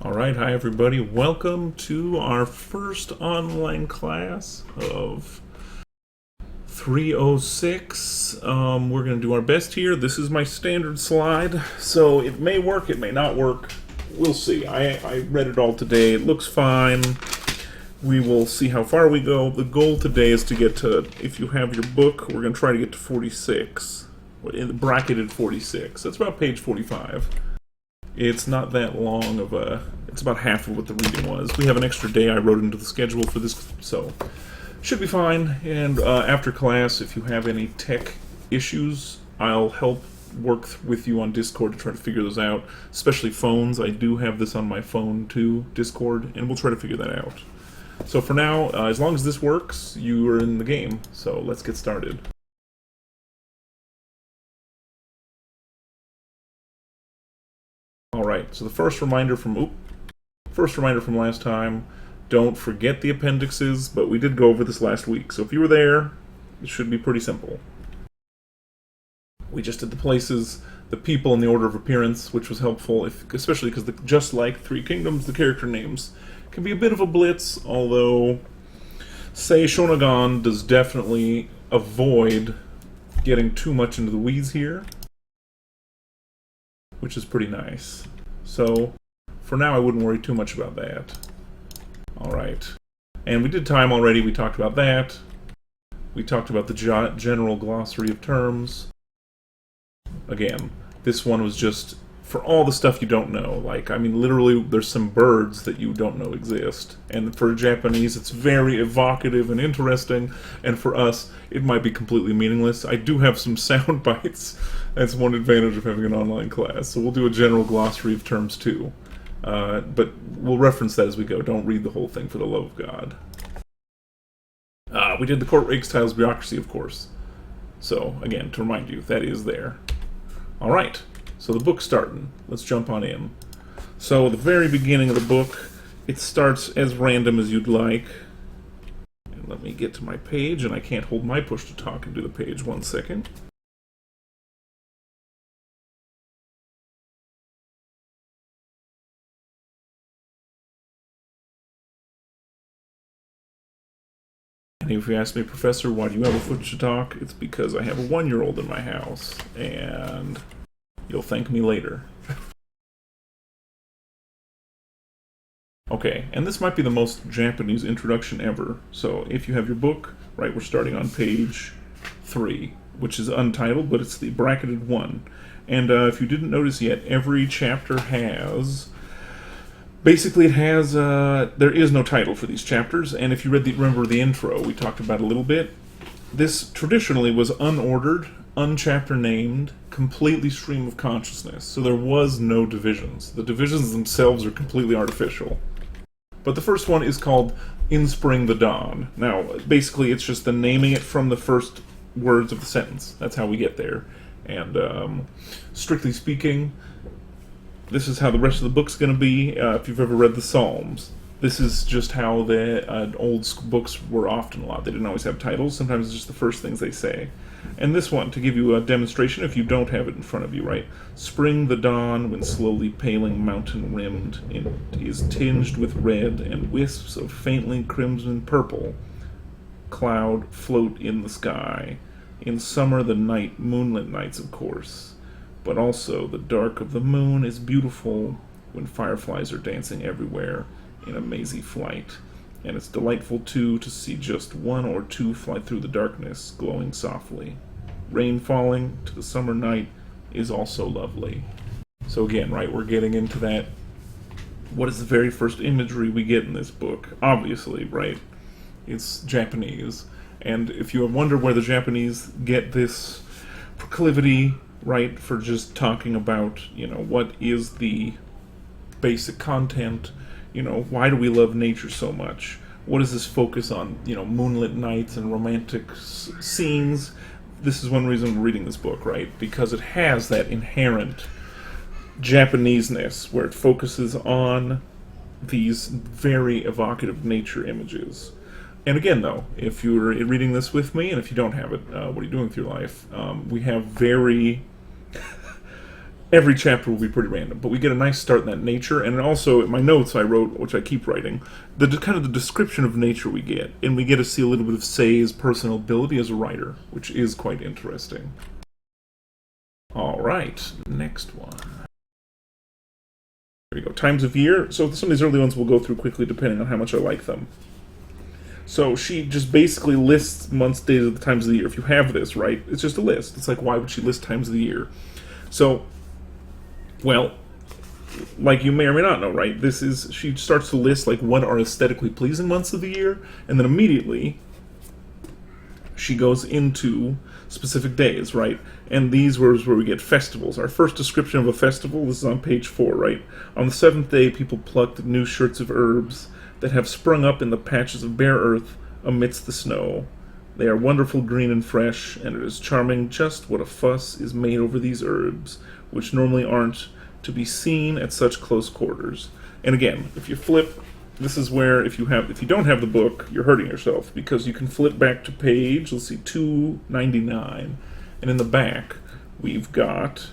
Alright, hi everybody. Welcome to our first online class of 306. We're going to do our best here. This is my standard slide, so it may work, it may not work. We'll see. I read it all today. It looks fine. We will see how far we go. The goal today is to get to, if you have your book, we're going to try to get to 46. Bracketed 46. That's about page 45. It's not that long of a... It's about half of what the reading was. We have an extra day I wrote into the schedule for this, so should be fine. And after class, if you have any tech issues, I'll help work with you on Discord to try to figure those out, especially phones. I do have this on my phone too, Discord, and we'll try to figure that out. So for now, as long as this works, you are in the game, so let's get started. Alright, so the first reminder from last time, don't forget the appendixes, but we did go over this last week, so if you were there, it should be pretty simple. We just did the places, the people in the order of appearance, which was helpful, especially because just like Three Kingdoms, the character names can be a bit of a blitz, although Sei Shonagon does definitely avoid getting too much into the weeds here, which is pretty nice. So, for now, I wouldn't worry too much about that. Alright. And we did time already, we talked about that. We talked about the general glossary of terms. Again, this one was just for all the stuff you don't know. Like, I mean, literally, there's some birds that you don't know exist. And for Japanese, it's very evocative and interesting. And for us, it might be completely meaningless. I do have some sound bites. That's one advantage of having an online class. So we'll do a general glossary of terms, too. But we'll reference that as we go. Don't read the whole thing for the love of God. We did the court ranks, titles, bureaucracy, of course. So, again, to remind you, that is there. Alright, so the book's starting. Let's jump on in. So, the very beginning of the book, it starts as random as you'd like. And let me get to my page, and I can't hold my push-to-talk and do the page 1 second. And if you ask me, Professor, why do you have a foot to talk? It's because I have a 1-year-old in my house, and you'll thank me later. Okay, and this might be the most Japanese introduction ever. So if you have your book, right, we're starting on page 3, which is untitled, but it's the bracketed one. And if you didn't notice yet, every chapter has... Basically, it has, there is no title for these chapters, and if you remember the intro we talked about a little bit, this traditionally was unordered, unchapter named, completely stream of consciousness, so there was no divisions. The divisions themselves are completely artificial. But the first one is called In Spring the Dawn. Now, basically, it's just the naming it from the first words of the sentence. That's how we get there. And, strictly speaking, this is how the rest of the book's going to be. If you've ever read the Psalms, this is just how the old books were often a lot. They didn't always have titles. Sometimes it's just the first things they say. And this one, to give you a demonstration, if you don't have it in front of you, right? Spring the dawn, when slowly paling mountain-rimmed, it is tinged with red, and wisps of faintly crimson purple cloud float in the sky. In summer, the night, moonlit nights, of course. But also, the dark of the moon is beautiful when fireflies are dancing everywhere in a mazy flight. And it's delightful, too, to see just one or two fly through the darkness, glowing softly. Rain falling to the summer night is also lovely. So again, right, we're getting into that. What is the very first imagery we get in this book? Obviously, right, it's Japanese. And if you wonder where the Japanese get this proclivity, right, for just talking about, you know, what is the basic content, you know, why do we love nature so much? What is this focus on, you know, moonlit nights and romantic scenes? This is one reason we're reading this book, right? Because it has that inherent Japaneseness where it focuses on these very evocative nature images. And again, though, if you're reading this with me, and if you don't have it, what are you doing with your life? We have very every chapter will be pretty random, but we get a nice start in that nature, and also in my notes I wrote, which I keep writing, the kind of the description of nature we get, and we get to see a little bit of Say's personal ability as a writer, which is quite interesting. All right, next one. There we go. Times of year. So some of these early ones we'll go through quickly, depending on how much I like them. So she just basically lists months, days, of the times of the year. If you have this, right, it's just a list. It's like, why would she list times of the year? So, well, like you may or may not know, right? She starts to list like what are aesthetically pleasing months of the year, and then immediately she goes into specific days, right? And these were where we get festivals. Our first description of a festival, this is on page 4, right? On the 7th day, people plucked new shirts of herbs that have sprung up in the patches of bare earth amidst the snow. They are wonderful, green, and fresh, and it is charming just what a fuss is made over these herbs, which normally aren't to be seen at such close quarters. And again, if you flip, this is where if you don't have the book, you're hurting yourself, because you can flip back to page, let's see, 299, and in the back we've got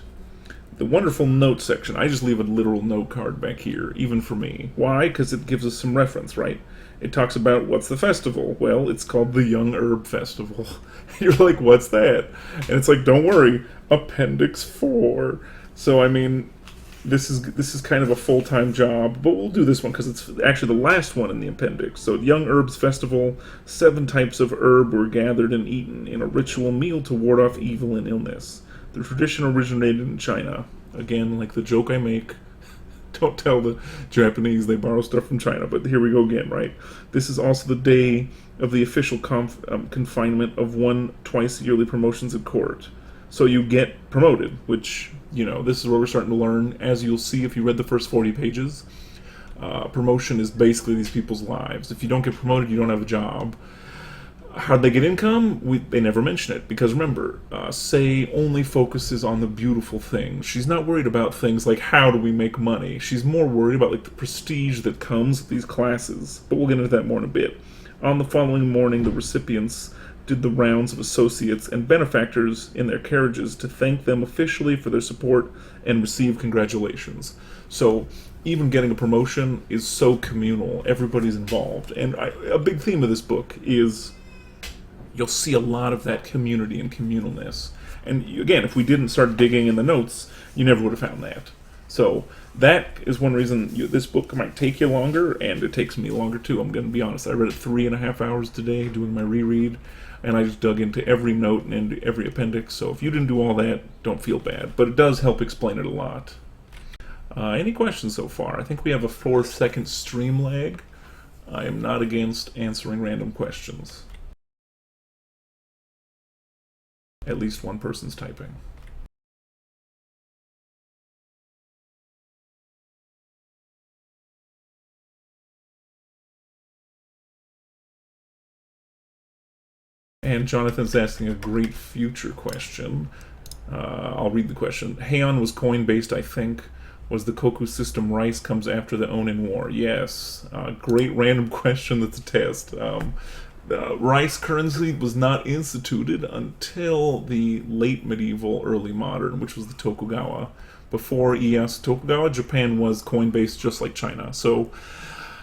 the wonderful note section. I just leave a literal note card back here, even for me. Why? Because it gives us some reference, right? It talks about what's the festival. Well, it's called the Young Herb Festival. You're like, what's that? And it's like, don't worry, Appendix 4. So, I mean, this is kind of a full-time job, but we'll do this one because it's actually the last one in the appendix. So, Young Herbs Festival, 7 types of herb were gathered and eaten in a ritual meal to ward off evil and illness. The tradition originated in China. Again, like the joke I make, don't tell the Japanese they borrow stuff from China, but here we go again, right? This is also the day of the official confinement of 1 twice-yearly promotions at court. So you get promoted, which, this is where we're starting to learn. As you'll see if you read the first 40 pages, promotion is basically these people's lives. If you don't get promoted, you don't have a job. How'd they get income? They never mention it, because remember, Say only focuses on the beautiful things. She's not worried about things like how do we make money. She's more worried about like the prestige that comes with these classes. But we'll get into that more in a bit. On the following morning, the recipients did the rounds of associates and benefactors in their carriages to thank them officially for their support and receive congratulations. So even getting a promotion is so communal. Everybody's involved. And a big theme of this book is you'll see a lot of that community and communalness. And again, if we didn't start digging in the notes, you never would have found that. So that is one reason this book might take you longer, and it takes me longer too. I'm going to be honest. I read it 3.5 hours today doing my reread, and I just dug into every note and into every appendix. So if you didn't do all that, don't feel bad. But it does help explain it a lot. Any questions so far? I think we have a 4-second stream lag. I am not against answering random questions. At least one person's typing. And Jonathan's asking a great future question. I'll read the question. Heian was coin-based, I think. Was the Koku system rice comes after the Onin War? Yes. Great random question that's a test. Rice currency was not instituted until the late medieval, early modern, which was the Tokugawa. Before Ieyasu Tokugawa, Japan was coin-based just like China. So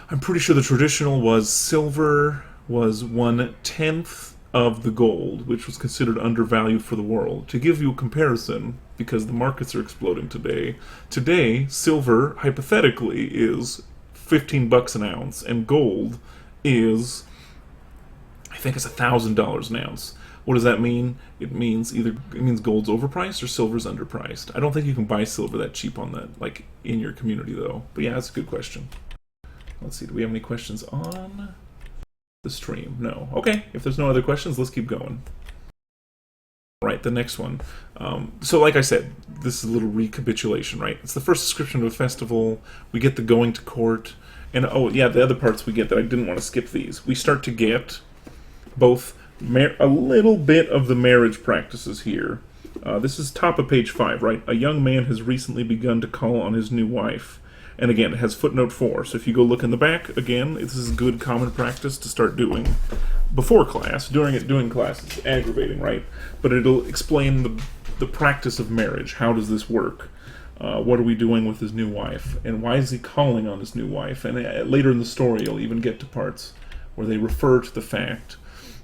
I'm pretty sure the traditional was silver was 1/10 of the gold, which was considered undervalued for the world. To give you a comparison, because the markets are exploding today silver, hypothetically, is $15 an ounce, and gold is, I think it's $1,000 an ounce. What does that mean? It means gold's overpriced or silver's underpriced. I don't think you can buy silver that cheap on that, like in your community though. But yeah, that's a good question. Let's see, do we have any questions on the stream? No. Okay, if there's no other questions, let's keep going. Right, the next one. So like I said, this is a little recapitulation, right? It's the first description of a festival. We get the going to court. And oh yeah, the other parts we get that I didn't want to skip these. We start to get both a little bit of the marriage practices here. This is top of page 5, right? A young man has recently begun to call on his new wife. And again, it has footnote 4. So if you go look in the back, again, this is good common practice to start doing before class. Doing class is aggravating, right? But it'll explain the practice of marriage. How does this work? What are we doing with his new wife? And why is he calling on his new wife? And later in the story, you'll even get to parts where they refer to the fact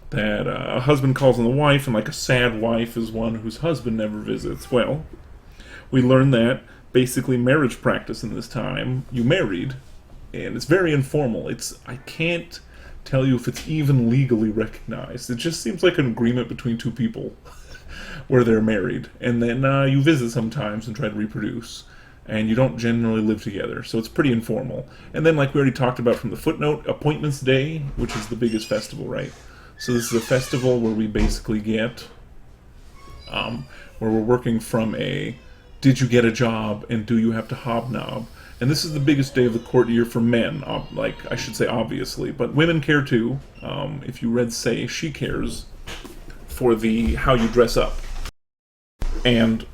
that a husband calls on the wife, and like a sad wife is one whose husband never visits. Well, we learn that basically marriage practice in this time, you married, and it's very informal. I can't tell you if it's even legally recognized. It just seems like an agreement between two people where they're married, and then you visit sometimes and try to reproduce, and you don't generally live together, so it's pretty informal. And then, like we already talked about from the footnote, Appointments Day, which is the biggest festival, right? So this is a festival where we basically get, where we're working from a, did you get a job and do you have to hobnob? And this is the biggest day of the court year for men, like I should say obviously, but women care too. If you read Say, she cares for the how you dress up. And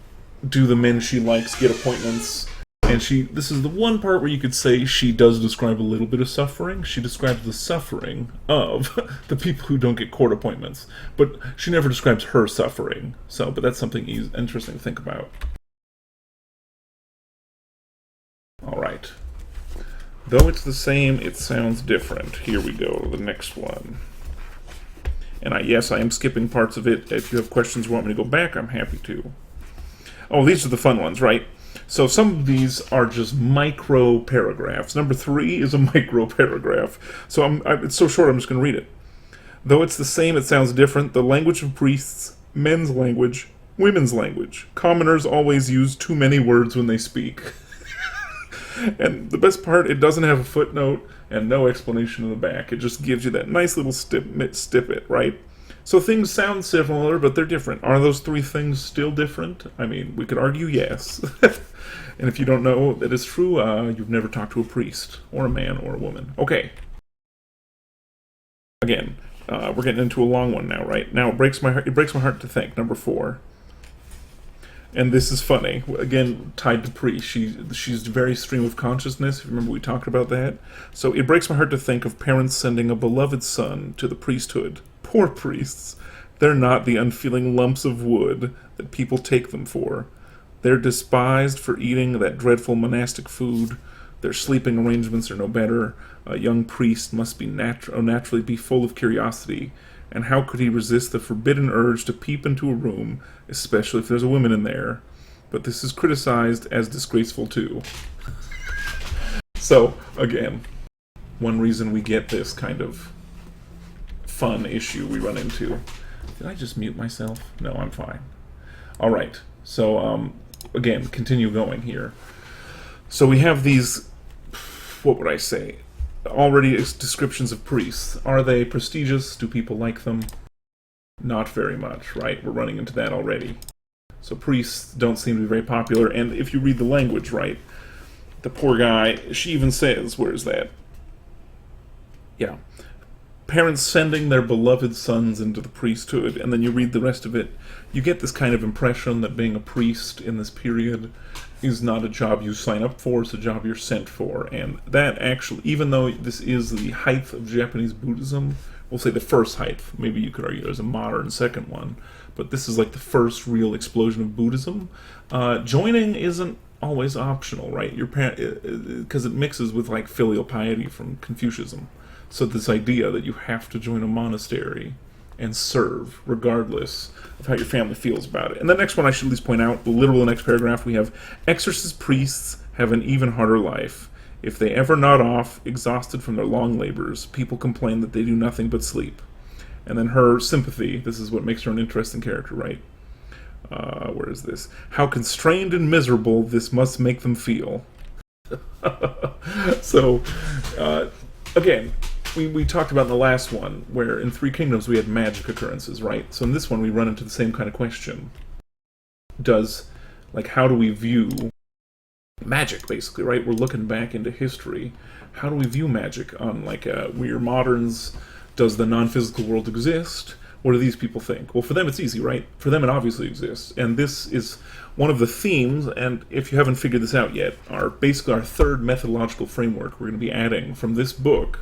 do the men she likes get appointments? And this is the one part where you could say she does describe a little bit of suffering. She describes the suffering of the people who don't get court appointments. But she never describes her suffering. But that's something interesting to think about. Alright. Though it's the same, it sounds different. Here we go, the next one. And yes, I am skipping parts of it. If you have questions or want me to go back, I'm happy to. Oh, these are the fun ones, right? So some of these are just micro paragraphs. Number 3 is a micro paragraph. So it's so short, I'm just going to read it. Though it's the same, it sounds different. The language of priests, men's language, women's language. Commoners always use too many words when they speak. And the best part, it doesn't have a footnote and no explanation in the back. It just gives you that nice little snippet, right? So things sound similar, but they're different. Are those 3 things still different? I mean, we could argue yes. And if you don't know that it's true, you've never talked to a priest, or a man, or a woman. Okay. Again, we're getting into a long one now, right? Now, it breaks my heart to think. Number 4. And this is funny. Again, tied to priest. She's very stream of consciousness. Remember we talked about that? So it breaks my heart to think of parents sending a beloved son to the priesthood. Poor priests. They're not the unfeeling lumps of wood that people take them for. They're despised for eating that dreadful monastic food. Their sleeping arrangements are no better. A young priest must be naturally be full of curiosity. And how could he resist the forbidden urge to peep into a room, especially if there's a woman in there? But this is criticized as disgraceful too. So, again, one reason we get this kind of fun issue we run into. Did I just mute myself? No, I'm fine. Alright, so, again, continue going here. So we have these, what would I say, already descriptions of priests. Are they prestigious? Do people like them? Not very much, right? We're running into that already. So priests don't seem to be very popular, and if you read the language, right, the poor guy, she even says, where is that? Yeah. Parents sending their beloved sons into the priesthood, and then you read the rest of it, you get this kind of impression that being a priest in this period is not a job you sign up for, it's a job you're sent for. And that actually, even though this is the height of Japanese Buddhism, we'll say the first height, maybe you could argue there's a modern second one, but this is like the first real explosion of Buddhism. Joining isn't always optional, right? Because it mixes with like filial piety from Confucianism. So this idea that you have to join a monastery and serve, regardless of how your family feels about it. And the next one I should at least point out, the literal next paragraph, we have, exorcist priests have an even harder life. If they ever nod off, exhausted from their long labors, people complain that they do nothing but sleep. And then her sympathy, this is what makes her an interesting character, right? Where is this? How constrained and miserable this must make them feel. So, again, we talked about in the last one, where in Three Kingdoms we had magic occurrences, right? So in this one we run into the same kind of question. How do we view magic, basically, right? We're looking back into history. How do we view magic on, we're moderns? Does the non-physical world exist? What do these people think? Well, for them it's easy, right? For them it obviously exists. And this is one of the themes, and if you haven't figured this out yet, basically our third methodological framework we're going to be adding from this book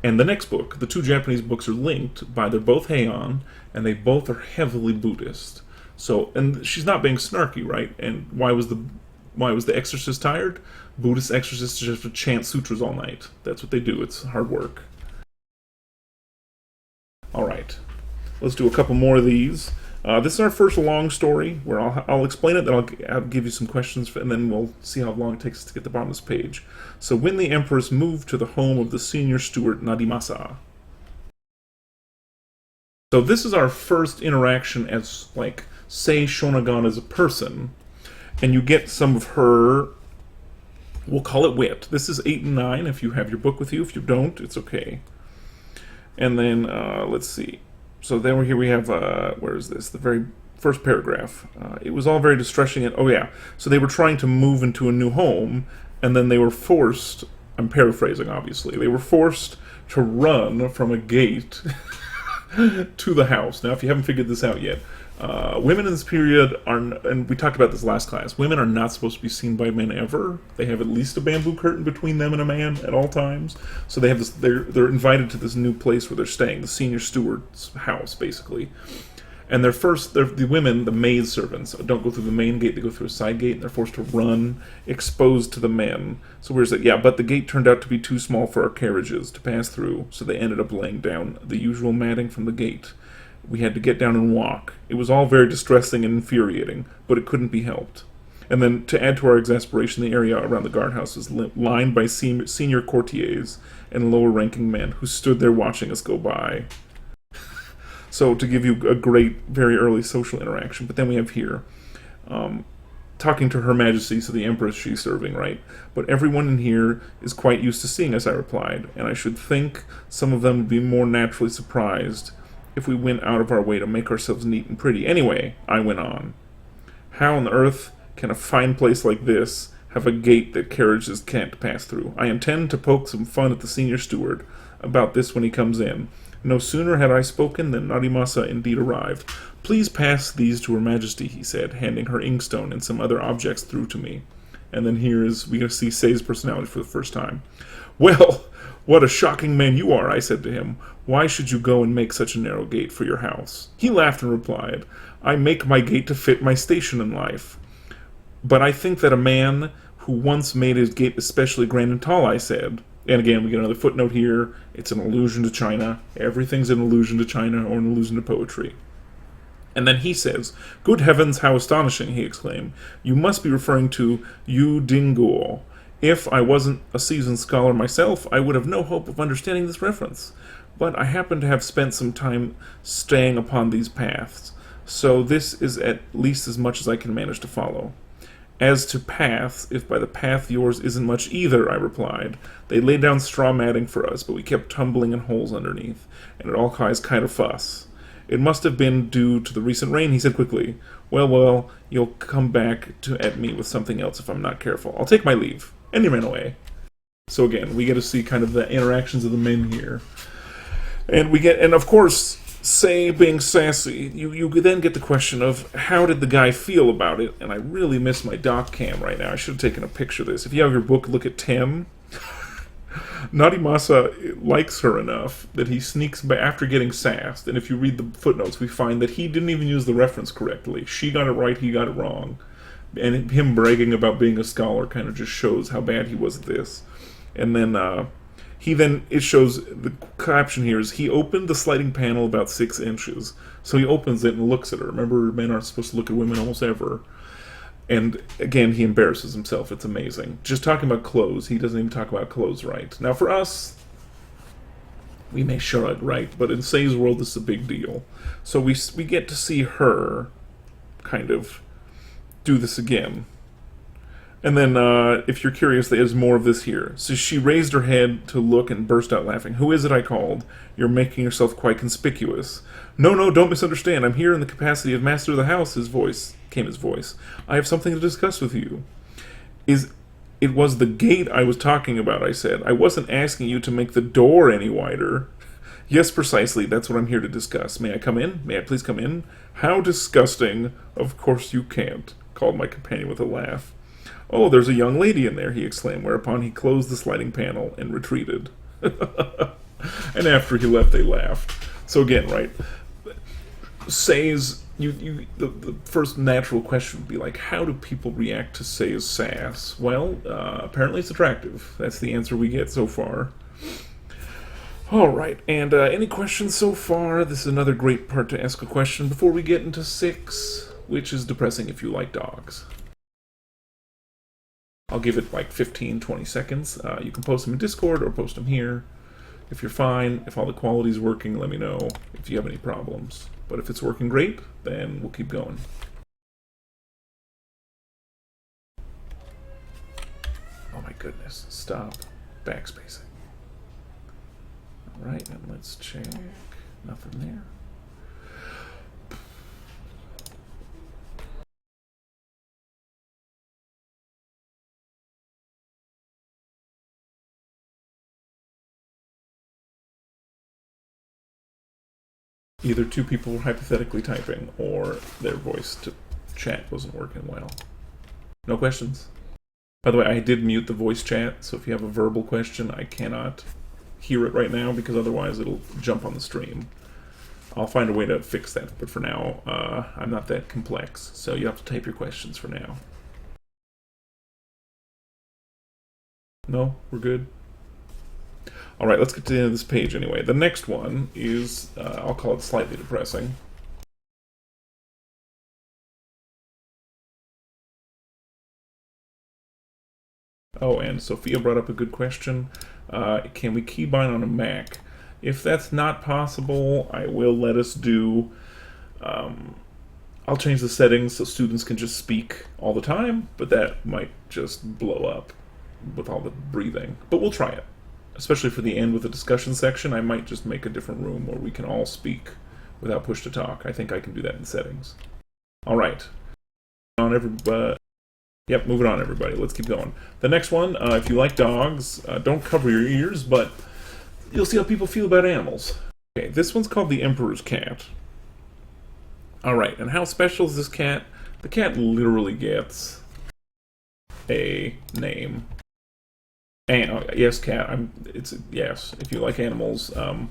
and the next book. The 2 Japanese books are linked by, they're both Heian, and they both are heavily Buddhist. So, and she's not being snarky, right? And why was the Why was the exorcist tired? Buddhist exorcists just have to chant sutras all night. That's what they do. It's hard work. All right, let's do a couple more of these. This is our first long story where I'll explain it, then I'll give you some questions, and then we'll see how long it takes us to get to the bottom of this page. So, when the Empress moved to the home of the senior steward Nadimasa. So this is our first interaction as, like, Sei Shonagon as a person, and you get some of her, we'll call it wit. This is 8 and 9 if you have your book with you. If you don't, it's okay. And then, let's see. So then here we have, where is this? The very first paragraph. It was all very distressing. And, oh yeah, so they were trying to move into a new home, and then they were forced, I'm paraphrasing obviously, they were forced to run from a gate to the house. Now, if you haven't figured this out yet, women in this period are, and we talked about this last class, women are not supposed to be seen by men ever. They have at least a bamboo curtain between them and a man at all times. So they have this. They're invited to this new place where they're staying, the senior steward's house, basically. And the women, the maid servants, don't go through the main gate, they go through a side gate, and they're forced to run, exposed to the men. So where's it? Yeah, but the gate turned out to be too small for our carriages to pass through, so they ended up laying down the usual matting from the gate. We had to get down and walk. It was all very distressing and infuriating, but it couldn't be helped. And then, to add to our exasperation, the area around the guardhouse was lined by senior courtiers and lower-ranking men who stood there watching us go by. So, to give you a great, very early social interaction. But then we have here, talking to Her Majesty, so the Empress she's serving, right? But everyone in here is quite used to seeing us, I replied, and I should think some of them would be more naturally surprised if we went out of our way to make ourselves neat and pretty. Anyway, I went on. How on earth can a fine place like this have a gate that carriages can't pass through? I intend to poke some fun at the senior steward about this when he comes in. No sooner had I spoken than Nadimasa indeed arrived. Please pass these to Her Majesty, he said, handing her inkstone and some other objects through to me. And then we get to see Sei's personality for the first time. Well, what a shocking man you are, I said to him. Why should you go and make such a narrow gate for your house? He laughed and replied, I make my gate to fit my station in life. But I think that a man who once made his gate especially grand and tall, I said. And again, we get another footnote here. It's an allusion to China. Everything's an allusion to China or an allusion to poetry. And then he says, Good heavens, how astonishing, he exclaimed. You must be referring to Yu Dinguo. If I wasn't a seasoned scholar myself, I would have no hope of understanding this reference. But I happen to have spent some time staying upon these paths, so this is at least as much as I can manage to follow. As to paths, if by the path yours isn't much either, I replied. They laid down straw matting for us, but we kept tumbling in holes underneath, and it all caused kind of fuss. It must have been due to the recent rain, he said quickly. Well, you'll come back at me with something else if I'm not careful. I'll take my leave. And he ran away. So again, we get to see kind of the interactions of the men here. And of course, Sei being sassy, you then get the question of how did the guy feel about it? And I really miss my doc cam right now. I should have taken a picture of this. If you have your book, look at 10. Nadimasa likes her enough that he sneaks back after getting sassed. And if you read the footnotes, we find that he didn't even use the reference correctly. She got it right, he got it wrong. And him bragging about being a scholar kind of just shows how bad he was at this. And then it shows, the caption here is, he opened the sliding panel about 6 inches. So he opens it and looks at her. Remember, men aren't supposed to look at women almost ever. And again, he embarrasses himself. It's amazing. Just talking about clothes, he doesn't even talk about clothes right. Now for us, we may shrug, right? But in Sei's world, this is a big deal. So we get to see her kind of do this again. And then, if you're curious, there's more of this here. So she raised her head to look and burst out laughing. Who is it, I called. You're making yourself quite conspicuous. No, don't misunderstand. I'm here in the capacity of master of the house, his voice. I have something to discuss with you. It was the gate I was talking about, I said. I wasn't asking you to make the door any wider. Yes, precisely. That's what I'm here to discuss. May I come in? May I please come in? How disgusting. Of course you can't, called my companion with a laugh. Oh, there's a young lady in there, he exclaimed, whereupon he closed the sliding panel and retreated. And after he left, they laughed. So again, right, Sei's, the first natural question would be like, how do people react to Sei's sass? Well, apparently it's attractive. That's the answer we get so far. Alright, and any questions so far? This is another great part to ask a question before we get into 6, which is depressing if you like dogs. I'll give it like 15-20 seconds. You can post them in Discord or post them here. If you're fine, if all the quality's working, let me know if you have any problems. But if it's working great, then we'll keep going. Oh my goodness, stop backspacing. Alright, and let's check. Nothing there. Either two people were hypothetically typing, or their voice to chat wasn't working well. No questions? By the way, I did mute the voice chat, so if you have a verbal question, I cannot hear it right now, because otherwise it'll jump on the stream. I'll find a way to fix that, but for now, I'm not that complex, so you have to type your questions for now. No? We're good? Alright, let's get to the end of this page anyway. The next one is, I'll call it slightly depressing. Oh, and Sophia brought up a good question. Can we keybind on a Mac? If that's not possible, I will let us do... I'll change the settings so students can just speak all the time, but that might just blow up with all the breathing. But we'll try it. Especially for the end with the discussion section, I might just make a different room where we can all speak without push to talk. I think I can do that in settings. Alright. Yep, moving on, everybody. Let's keep going. The next one, if you like dogs, don't cover your ears, but you'll see how people feel about animals. Okay, this one's called the Emperor's Cat. Alright, and how special is this cat? The cat literally gets a name. And, yes, cat. Yes. If you like animals, we'll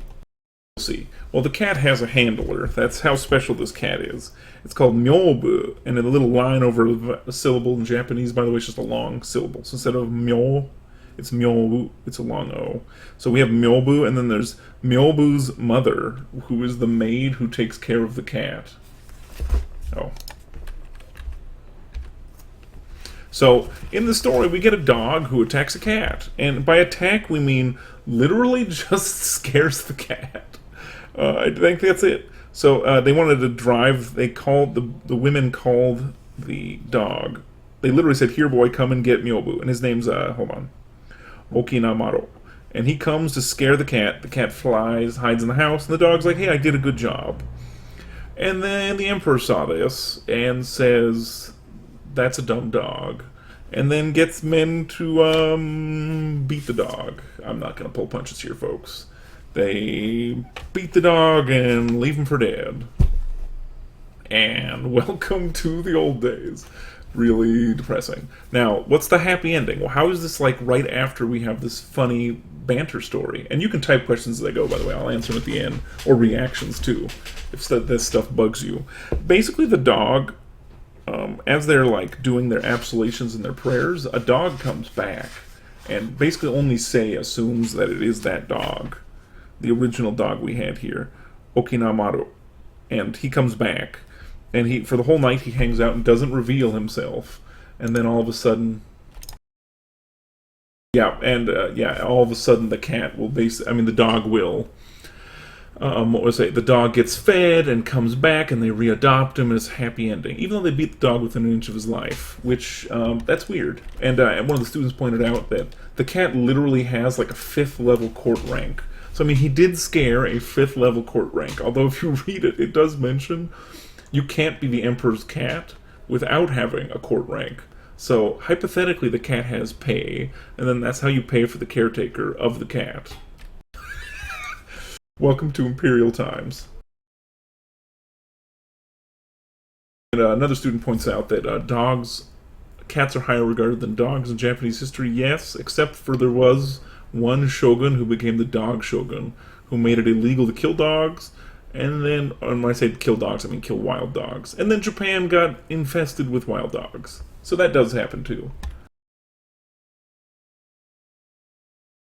see. Well, the cat has a handler. That's how special this cat is. It's called Myobu, and in a little line over a syllable in Japanese, by the way, it's just a long syllable. So instead of Myo, it's Myobu. It's a long O. So we have Myobu, and then there's Myobu's mother, who is the maid who takes care of the cat. Oh. So, in the story, we get a dog who attacks a cat. And by attack, we mean literally just scares the cat. I think that's it. So, they wanted to drive, the women called the dog. They literally said, "Here, boy, come and get Myobu." And his name's, Okinamaru. And he comes to scare the cat. The cat flies, hides in the house, and the dog's like, "Hey, I did a good job." And then the Emperor saw this and says, "That's a dumb dog," and then gets men to beat the dog. I'm not going to pull punches here, folks. They beat the dog and leave him for dead. And welcome to the old days. Really depressing. Now, what's the happy ending? Well, how is this like right after we have this funny banter story? And you can type questions as I go, by the way. I'll answer them at the end. Or reactions, too, if this stuff bugs you. Basically, the dog... as they're like doing their absolutions and their prayers, a dog comes back, and basically only Sei assumes that it is that dog, the original dog we had here, Okinamaru, and he comes back, and for the whole night he hangs out and doesn't reveal himself, and then all of a sudden, all of a sudden the cat will the dog will. The dog gets fed and comes back, and they readopt him, and it's a happy ending. Even though they beat the dog within an inch of his life, which, that's weird. And one of the students pointed out that the cat literally has, like, a 5th level court rank. So, he did scare a 5th level court rank. Although, if you read it, it does mention you can't be the Emperor's cat without having a court rank. So, hypothetically, the cat has pay, and then that's how you pay for the caretaker of the cat. Welcome to Imperial Times. And another student points out that cats are higher regarded than dogs in Japanese history. Yes, except for there was one shogun who became the dog shogun, who made it illegal to kill dogs, And then, when I say kill dogs, I mean kill wild dogs. And then Japan got infested with wild dogs. So that does happen too.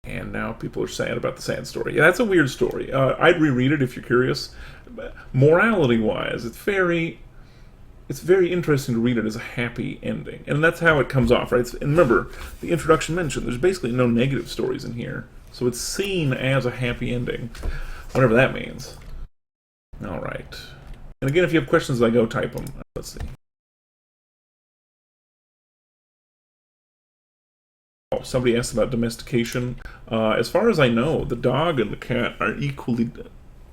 And now people are sad about the sad story. Yeah, that's a weird story. I'd reread it if you're curious. Morality-wise, it's very interesting to read it as a happy ending, and that's how it comes off, right? And remember, the introduction mentioned there's basically no negative stories in here, so it's seen as a happy ending, whatever that means. All right. And again, if you have questions as I go, type them. Let's see. Oh, somebody asked about domestication. As far as I know, the dog and the cat are equally,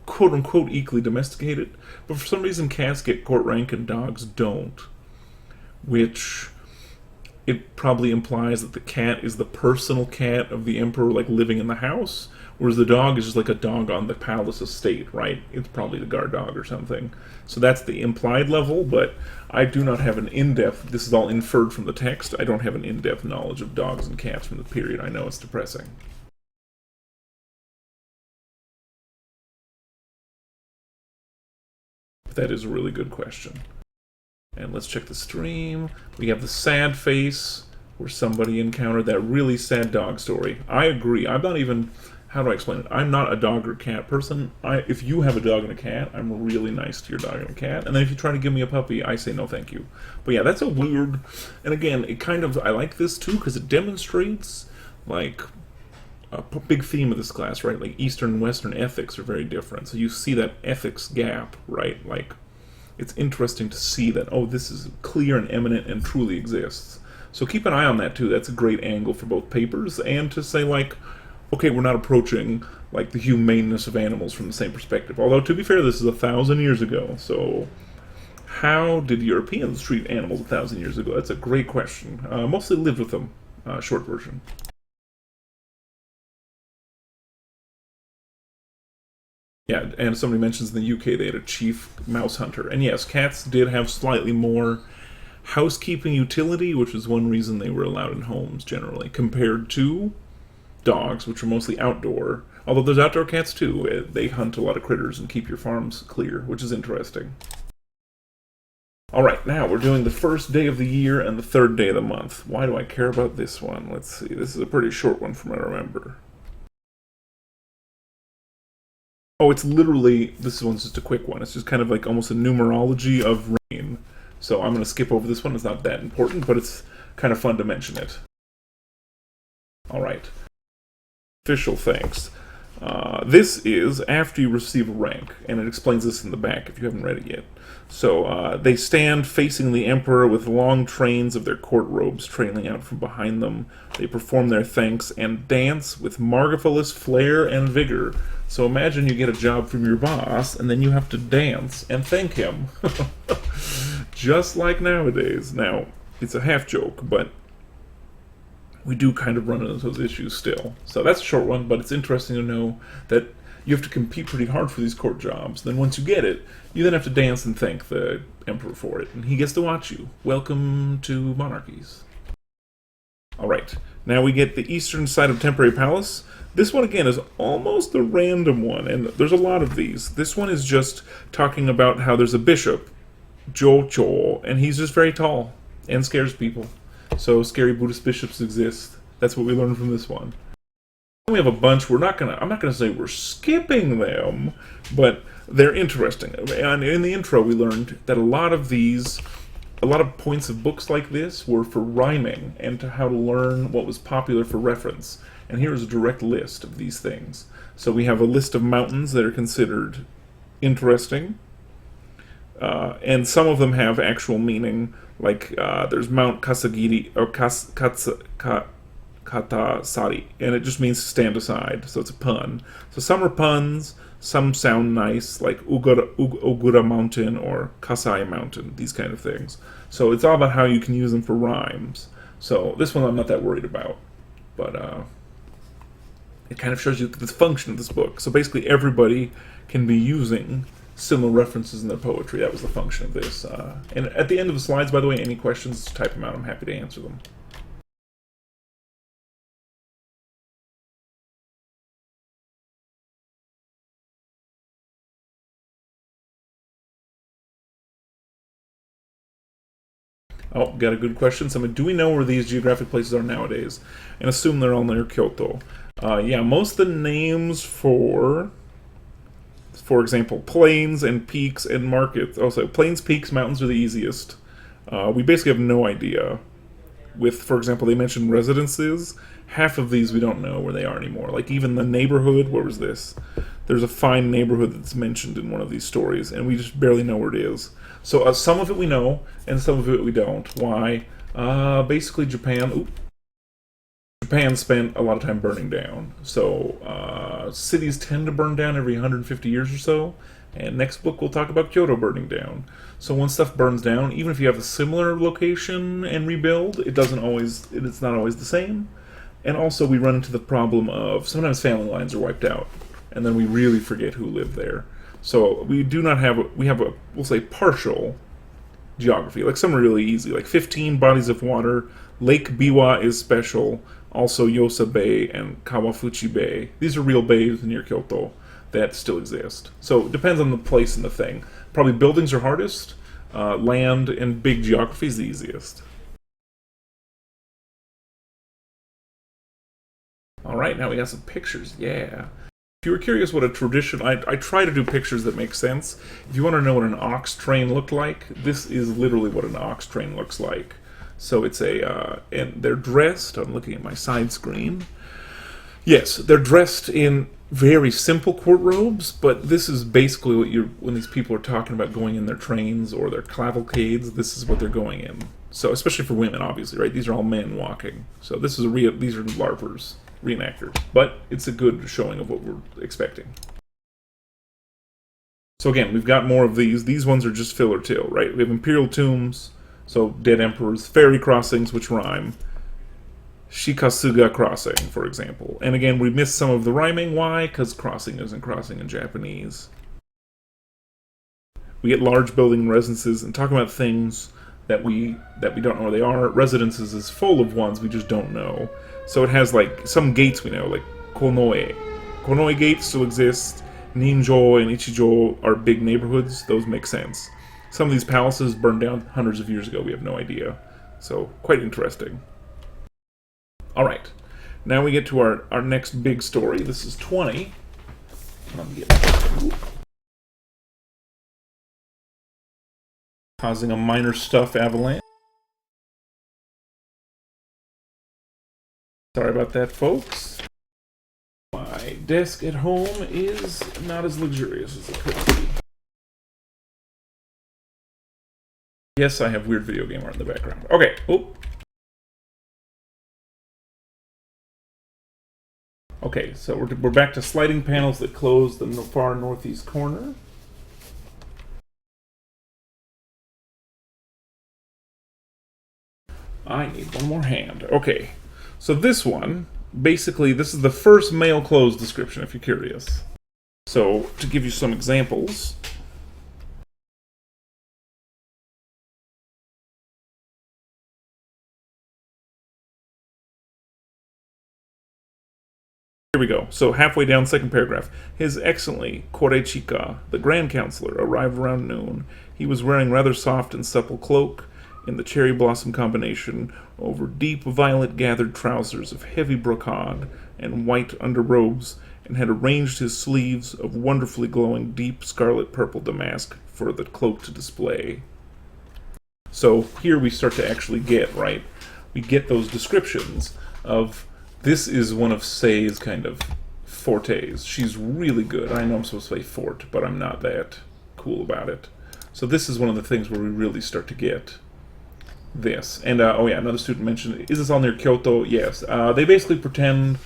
quote unquote, equally domesticated, but for some reason cats get court rank and dogs don't, which it probably implies that the cat is the personal cat of the emperor, like living in the house, whereas the dog is just like a dog on the palace estate, right? It's probably the guard dog or something. So that's the implied level, but I do not have an in-depth, this is all inferred from the text, I don't have an in-depth knowledge of dogs and cats from the period. I know it's depressing. But that is a really good question. And let's check the stream. We have the sad face, where somebody encountered that really sad dog story. I agree. I'm not even, how do I explain it? I'm not a dog or cat person. If you have a dog and a cat, I'm really nice to your dog and a cat. And then if you try to give me a puppy, I say no thank you. But yeah, that's a weird, and again, it kind of, I like this too, because it demonstrates, like, a big theme of this class, right? Like Eastern and Western ethics are very different. So you see that ethics gap, right? Like, it's interesting to see that, oh, this is clear and eminent and truly exists. So keep an eye on that too. That's a great angle for both papers, and to say, like, okay, we're not approaching like the humaneness of animals from the same perspective. Although, to be fair, this is 1,000 years ago, so how did Europeans treat animals 1,000 years ago? That's a great question. Mostly lived with them. Short version. Yeah, and somebody mentions in the UK they had a chief mouse hunter. And yes, cats did have slightly more housekeeping utility, which was one reason they were allowed in homes generally, compared to dogs, which are mostly outdoor. Although there's outdoor cats too. They hunt a lot of critters and keep your farms clear, which is interesting. Alright, now we're doing the first day of the year and the third day of the month. Why do I care about this one? Let's see. This is a pretty short one from what I remember. Oh, it's literally, this one's just a quick one. It's just kind of like almost a numerology of rain. So I'm going to skip over this one. It's not that important, but it's kind of fun to mention it. Alright. Official thanks. This is after you receive a rank, and it explains this in the back if you haven't read it yet. So they stand facing the emperor with long trains of their court robes trailing out from behind them. They perform their thanks and dance with marvelous flair and vigor. So imagine you get a job from your boss, and then you have to dance and thank him. Just like nowadays. Now, it's a half joke, but we do kind of run into those issues still. So that's a short one, but it's interesting to know that you have to compete pretty hard for these court jobs. Then once you get it, you then have to dance and thank the emperor for it, and he gets to watch you. Welcome to monarchies. Alright, now we get the eastern side of Temporary Palace. This one, again, is almost a random one, and there's a lot of these. This one is just talking about how there's a bishop, Jocho, and he's just very tall and scares people. So scary Buddhist bishops exist. That's what we learned from this one. We have a bunch. I'm not gonna say we're skipping them, but they're interesting. And in the intro, we learned that a lot of points of books like this were for rhyming and to how to learn what was popular for reference. And here's a direct list of these things. So we have a list of mountains that are considered interesting, and some of them have actual meaning. Like there's Mount Kasagiri or Katasari, and it just means to stand aside. So it's a pun. So some are puns. Some sound nice, like Ogura Mountain or Kasai Mountain, these kind of things. So it's all about how you can use them for rhymes. So this one I'm not that worried about, but it kind of shows you the function of this book. So basically everybody can be using similar references in their poetry. That was the function of this. And at the end of the slides, by the way, any questions, type them out. I'm happy to answer them. Oh, got a good question. Someone, do we know where these geographic places are nowadays? And assume they're all near Kyoto. Yeah, most of the names for example, plains and peaks and markets. Also, plains, peaks, mountains are the easiest. We basically have no idea. With, for example, they mentioned residences. Half of these we don't know where they are anymore. Like even the neighborhood, where was this? There's a fine neighborhood that's mentioned in one of these stories, and we just barely know where it is. So some of it we know, and some of it we don't. Why? Basically Japan spent a lot of time burning down. So cities tend to burn down every 150 years or so. And next book we'll talk about Kyoto burning down. So when stuff burns down, even if you have a similar location and rebuild, it's not always the same. And also we run into the problem of sometimes family lines are wiped out, and then we really forget who lived there. So we do not have we'll say partial geography. Like some are really easy, like 15 bodies of water. Lake Biwa is special. Also Yosa Bay and Kawafuchi Bay. These are real bays near Kyoto that still exist. So it depends on the place and the thing. Probably buildings are hardest. Land and big geography is the easiest. All right, now we got some pictures. Yeah. If you were curious what a tradition, I try to do pictures that make sense. If you want to know what an ox train looked like, this is literally what an ox train looks like. So it's and they're dressed, I'm looking at my side screen. Yes, they're dressed in very simple court robes, but this is basically when these people are talking about going in their trains or their cavalcades, this is what they're going in. So, especially for women, obviously, right? These are all men walking. So these are LARPers, reenactors. But it's a good showing of what we're expecting. So again, we've got more of these. These ones are just filler till, right? We have imperial tombs, so dead emperors, ferry crossings, which rhyme, Shikasuga crossing, for example. And again, we missed some of the rhyming. Why? Because crossing isn't crossing in Japanese. We get large building residences, and talking about things that we don't know where they are. Residences is full of ones we just don't know. So it has like some gates we know, like Konoe. Konoe gates still exist. Ninjo and Ichijo are big neighborhoods. Those make sense. Some of these palaces burned down hundreds of years ago. We have no idea. So quite interesting. All right, now we get to our next big story. This is 20. Causing a minor stuff avalanche. Sorry about that, folks. My desk at home is not as luxurious as it could be. Yes, I have weird video game art in the background. Okay. Oh. Okay, so we're back to sliding panels that close the far northeast corner. I need one more hand. Okay, so this one, basically, this is the first male clothes description, if you're curious. So, to give you some examples. Here we go. So halfway down, second paragraph. His Excellency, Korechika, the Grand Counselor, arrived around noon. He was wearing rather soft and supple cloak in the cherry blossom combination over deep violet-gathered trousers of heavy brocade and white underrobes, and had arranged his sleeves of wonderfully glowing deep scarlet-purple damask for the cloak to display. So here we start to actually get, right? We get those descriptions of... This is one of Sei's kind of fortes. She's really good. I know I'm supposed to say fort, but I'm not that cool about it. So this is one of the things where we really start to get this. And, oh yeah, another student mentioned, is this all near Kyoto? Yes. They basically pretend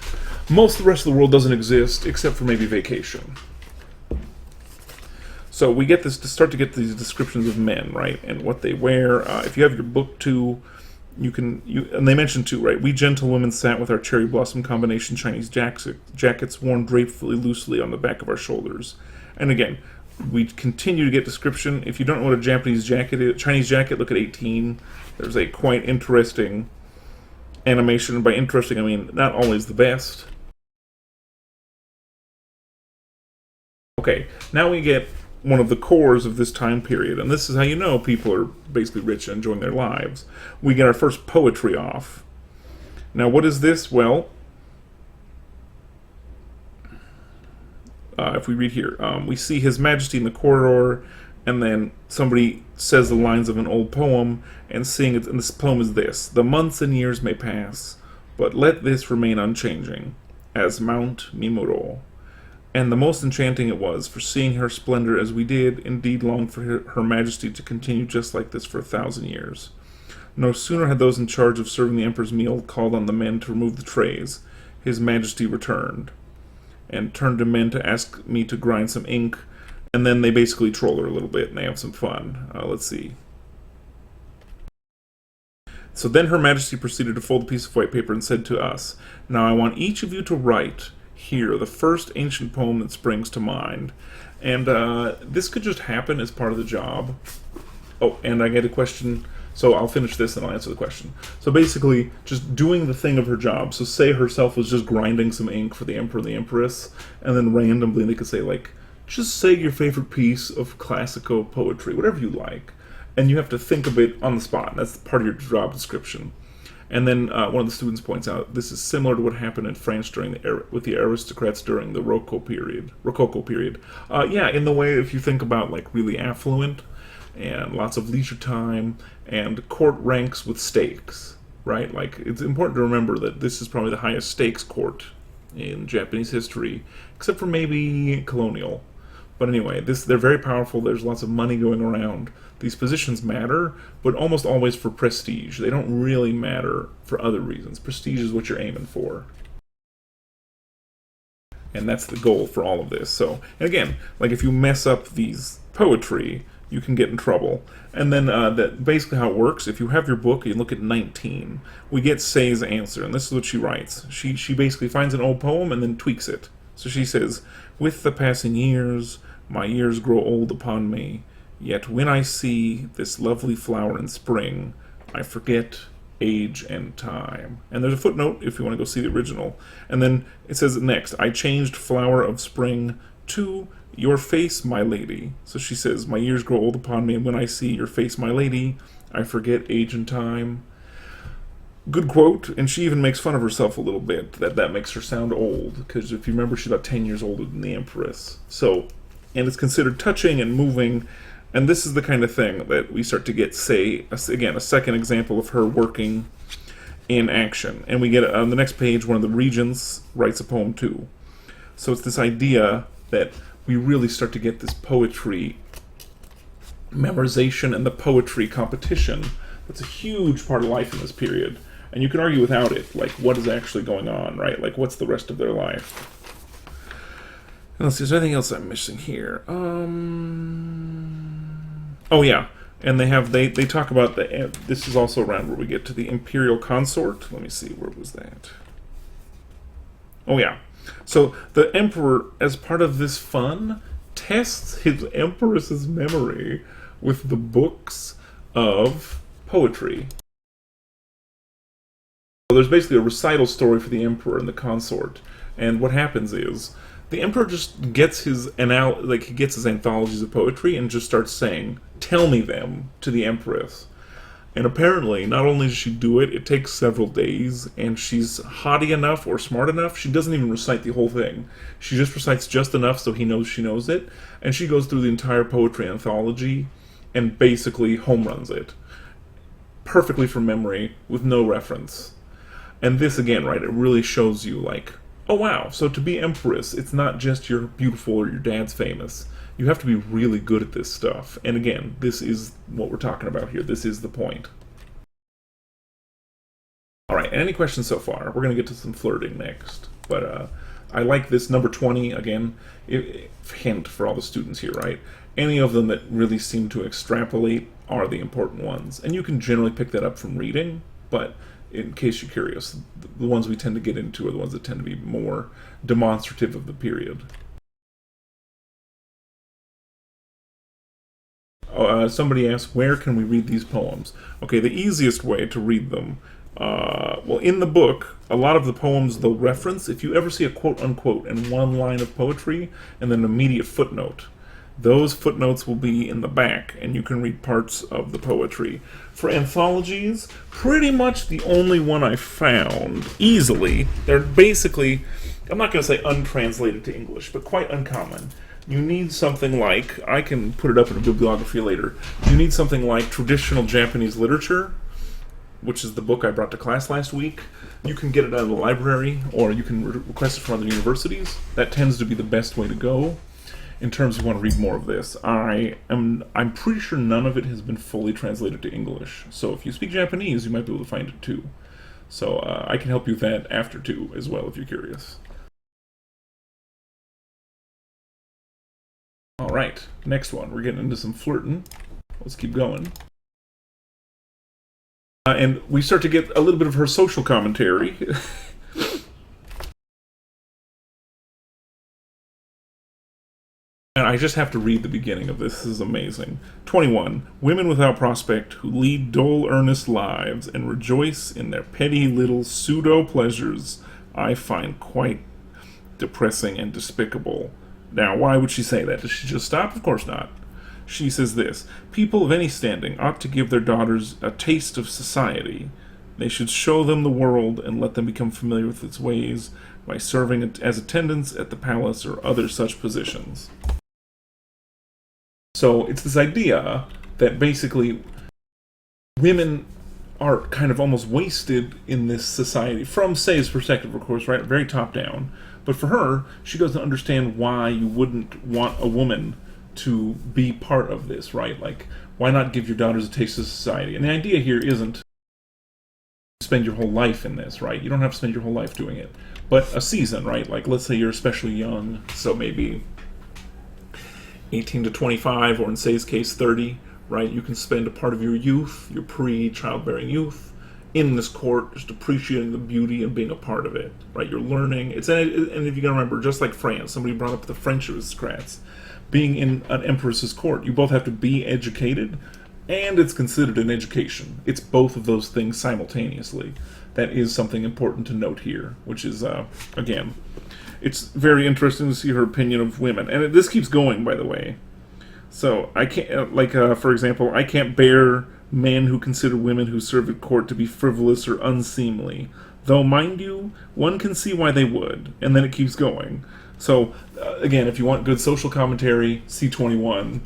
most of the rest of the world doesn't exist, except for maybe vacation. So we get this to start to get these descriptions of men, right, and what they wear. If you have your book too, and they mentioned too, right? We gentlewomen sat with our cherry blossom combination Chinese jackets worn drapefully loosely on the back of our shoulders. And again, we continue to get description. If you don't know what a Japanese jacket is, Chinese jacket, look at 18. There's a quite interesting animation. By interesting, I mean not always the best. Okay, now we get one of the cores of this time period. And this is how you know people are basically rich and enjoying their lives. We get our first poetry off. Now, what is this? Well, if we read here, we see His Majesty in the corridor, and then somebody says the lines of an old poem, and seeing it, and this poem is this: the months and years may pass, but let this remain unchanging, as Mount Mimuro. And the most enchanting it was, for seeing her splendor as we did, indeed longed for her Majesty to continue just like this for 1,000 years. No sooner had those in charge of serving the Emperor's meal called on the men to remove the trays, His Majesty returned, and turned to men to ask me to grind some ink, and then they basically troll her a little bit, and they have some fun. Let's see. So then Her Majesty proceeded to fold a piece of white paper and said to us, "Now I want each of you to write here the first ancient poem that springs to mind." And this could just happen as part of the job. Oh, and I get a question, so I'll finish this and I'll answer the question. So basically, just doing the thing of her job. So say herself was just grinding some ink for the Emperor and the Empress, and then randomly they could say, like, just say your favorite piece of classical poetry, whatever you like. And you have to think of it on the spot. That's part of your job description. And then one of the students points out this is similar to what happened in France with the aristocrats during the Rococo period. Yeah, in the way, if you think about like really affluent and lots of leisure time and court ranks with stakes, right? Like, it's important to remember that this is probably the highest stakes court in Japanese history, except for maybe colonial. But anyway, they're very powerful. There's lots of money going around. These positions matter, but almost always for prestige. They don't really matter for other reasons. Prestige is what you're aiming for. And that's the goal for all of this. So, and again, like if you mess up these poetry, you can get in trouble. And then that basically how it works, if you have your book, you look at 19, we get Say's answer, and this is what she writes. She basically finds an old poem and then tweaks it. So she says, "With the passing years, my years grow old upon me, yet when I see this lovely flower in spring, I forget age and time." And there's a footnote if you want to go see the original. And then it says next, "I changed flower of spring to your face, my lady." So she says, "My years grow old upon me, and when I see your face, my lady, I forget age and time." Good quote, and she even makes fun of herself a little bit, that makes her sound old, because if you remember, she's about 10 years older than the Empress. So, and it's considered touching and moving, and this is the kind of thing that we start to get, say, again, a second example of her working in action. And we get, on the next page, one of the regents writes a poem too. So it's this idea that we really start to get this poetry memorization and the poetry competition. That's a huge part of life in this period. And you can argue without it, like, what is actually going on, right? Like, what's the rest of their life? And let's see, is there anything else I'm missing here? Oh, yeah. And they talk about this is also around where we get to the imperial consort. Let me see, where was that? Oh, yeah. So the emperor, as part of this fun, tests his empress's memory with the books of poetry. So there's basically a recital story for the emperor and the consort, and what happens is the emperor just gets his anthologies of poetry and just starts saying, "Tell me them," to the empress. And apparently, not only does she do it, it takes several days, and she's haughty enough or smart enough, she doesn't even recite the whole thing. She just recites just enough so he knows she knows it, and she goes through the entire poetry anthology and basically home runs it. Perfectly from memory, with no reference. And this, again, right, it really shows you, like, oh wow, so to be empress, it's not just you're beautiful or your dad's famous. You have to be really good at this stuff. And again, this is what we're talking about here. This is the point. Alright, any questions so far? We're going to get to some flirting next. But I like this number 20, again, hint for all the students here, right? Any of them that really seem to extrapolate are the important ones. And you can generally pick that up from reading, but in case you're curious, the ones we tend to get into are the ones that tend to be more demonstrative of the period. Somebody asked, where can we read these poems? Okay, the easiest way to read them, well, in the book, a lot of the poems they'll reference, if you ever see a quote-unquote and one line of poetry, and then an immediate footnote, those footnotes will be in the back, and you can read parts of the poetry. For anthologies, pretty much the only one I found easily, they're basically, I'm not going to say untranslated to English, but quite uncommon. You need something like, I can put it up in a bibliography later, you need something like Traditional Japanese Literature, which is the book I brought to class last week. You can get it out of the library, or you can request it from other universities. That tends to be the best way to go in terms of you want to read more of this. I'm pretty sure none of it has been fully translated to English. So if you speak Japanese, you might be able to find it too. So I can help you with that after too, as well, if you're curious. All right, next one. We're getting into some flirting. Let's keep going. And we start to get a little bit of her social commentary. And I just have to read the beginning of this. This is amazing. 21. Women without prospect who lead dull, earnest lives and rejoice in their petty little pseudo-pleasures I find quite depressing and despicable. Now, why would she say that? Does she just stop? Of course not. She says this: people of any standing ought to give their daughters a taste of society. They should show them the world and let them become familiar with its ways by serving as attendants at the palace or other such positions. So it's this idea that basically women are kind of almost wasted in this society, from Say's perspective, of course, right? Very top down. But for her, she doesn't understand why you wouldn't want a woman to be part of this, right? Like, why not give your daughters a taste of society? And the idea here isn't spend your whole life in this, right? You don't have to spend your whole life doing it. But a season, right? Like, let's say you're especially young, so maybe 18 to 25, or in Say's case, 30, right? You can spend a part of your youth, your pre-childbearing youth, in this court, just appreciating the beauty and being a part of it, right? You're learning. And if you can remember, just like France, somebody brought up the French aristocrats, being in an empress's court, you both have to be educated, and it's considered an education. It's both of those things simultaneously. That is something important to note here, which is, again, it's very interesting to see her opinion of women. And this keeps going, by the way. So, I can't, for example, I can't bear men who consider women who serve at court to be frivolous or unseemly. Though, mind you, one can see why they would. And then it keeps going. So, again, if you want good social commentary, C21,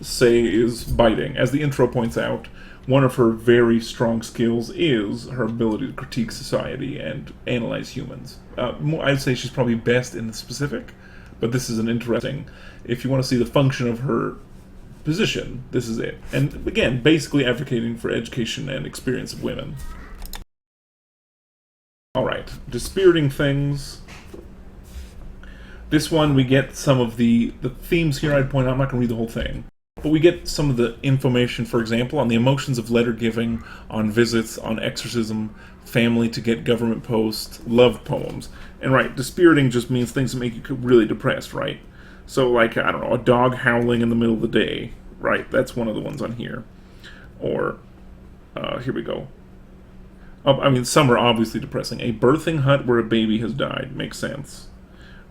Say is biting. As the intro points out, one of her very strong skills is her ability to critique society and analyze humans. I'd say she's probably best in the specific, but this is an interesting, if you want to see the function of her position, this is it. And again, basically advocating for education and experience of women. Alright, Dispiriting Things. This one, we get some of the themes here I'd point out. I'm not going to read the whole thing. But we get some of the information, for example, on the emotions of letter giving, on visits, on exorcism, family to get government posts, love poems. And right, dispiriting just means things that make you really depressed, right? So like, I don't know, a dog howling in the middle of the day, right? That's one of the ones on here. Or, here we go. I mean, some are obviously depressing. A birthing hut where a baby has died. Makes sense.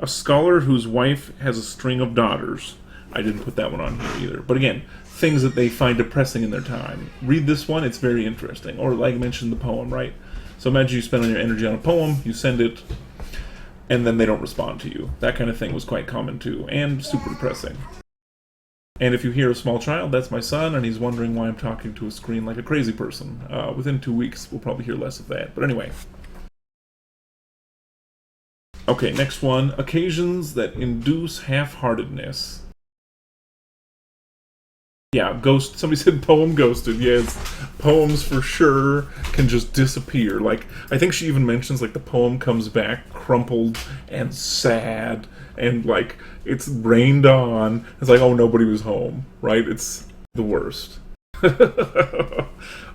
A scholar whose wife has a string of daughters. I didn't put that one on here either. But again, things that they find depressing in their time. Read this one, it's very interesting. Or like I mentioned, the poem, right? So imagine you spend all your energy on a poem, you send it, and then they don't respond to you. That kind of thing was quite common too, and super depressing. And if you hear a small child, that's my son, and he's wondering why I'm talking to a screen like a crazy person. Within 2 weeks, we'll probably hear less of that. But anyway. Okay, next one. Occasions that induce half-heartedness. Yeah, ghost. Somebody said poem ghosted. Yes, poems for sure can just disappear. Like, I think she even mentions, like, the poem comes back crumpled and sad, and, like, it's rained on. It's like, oh, nobody was home, right? It's the worst.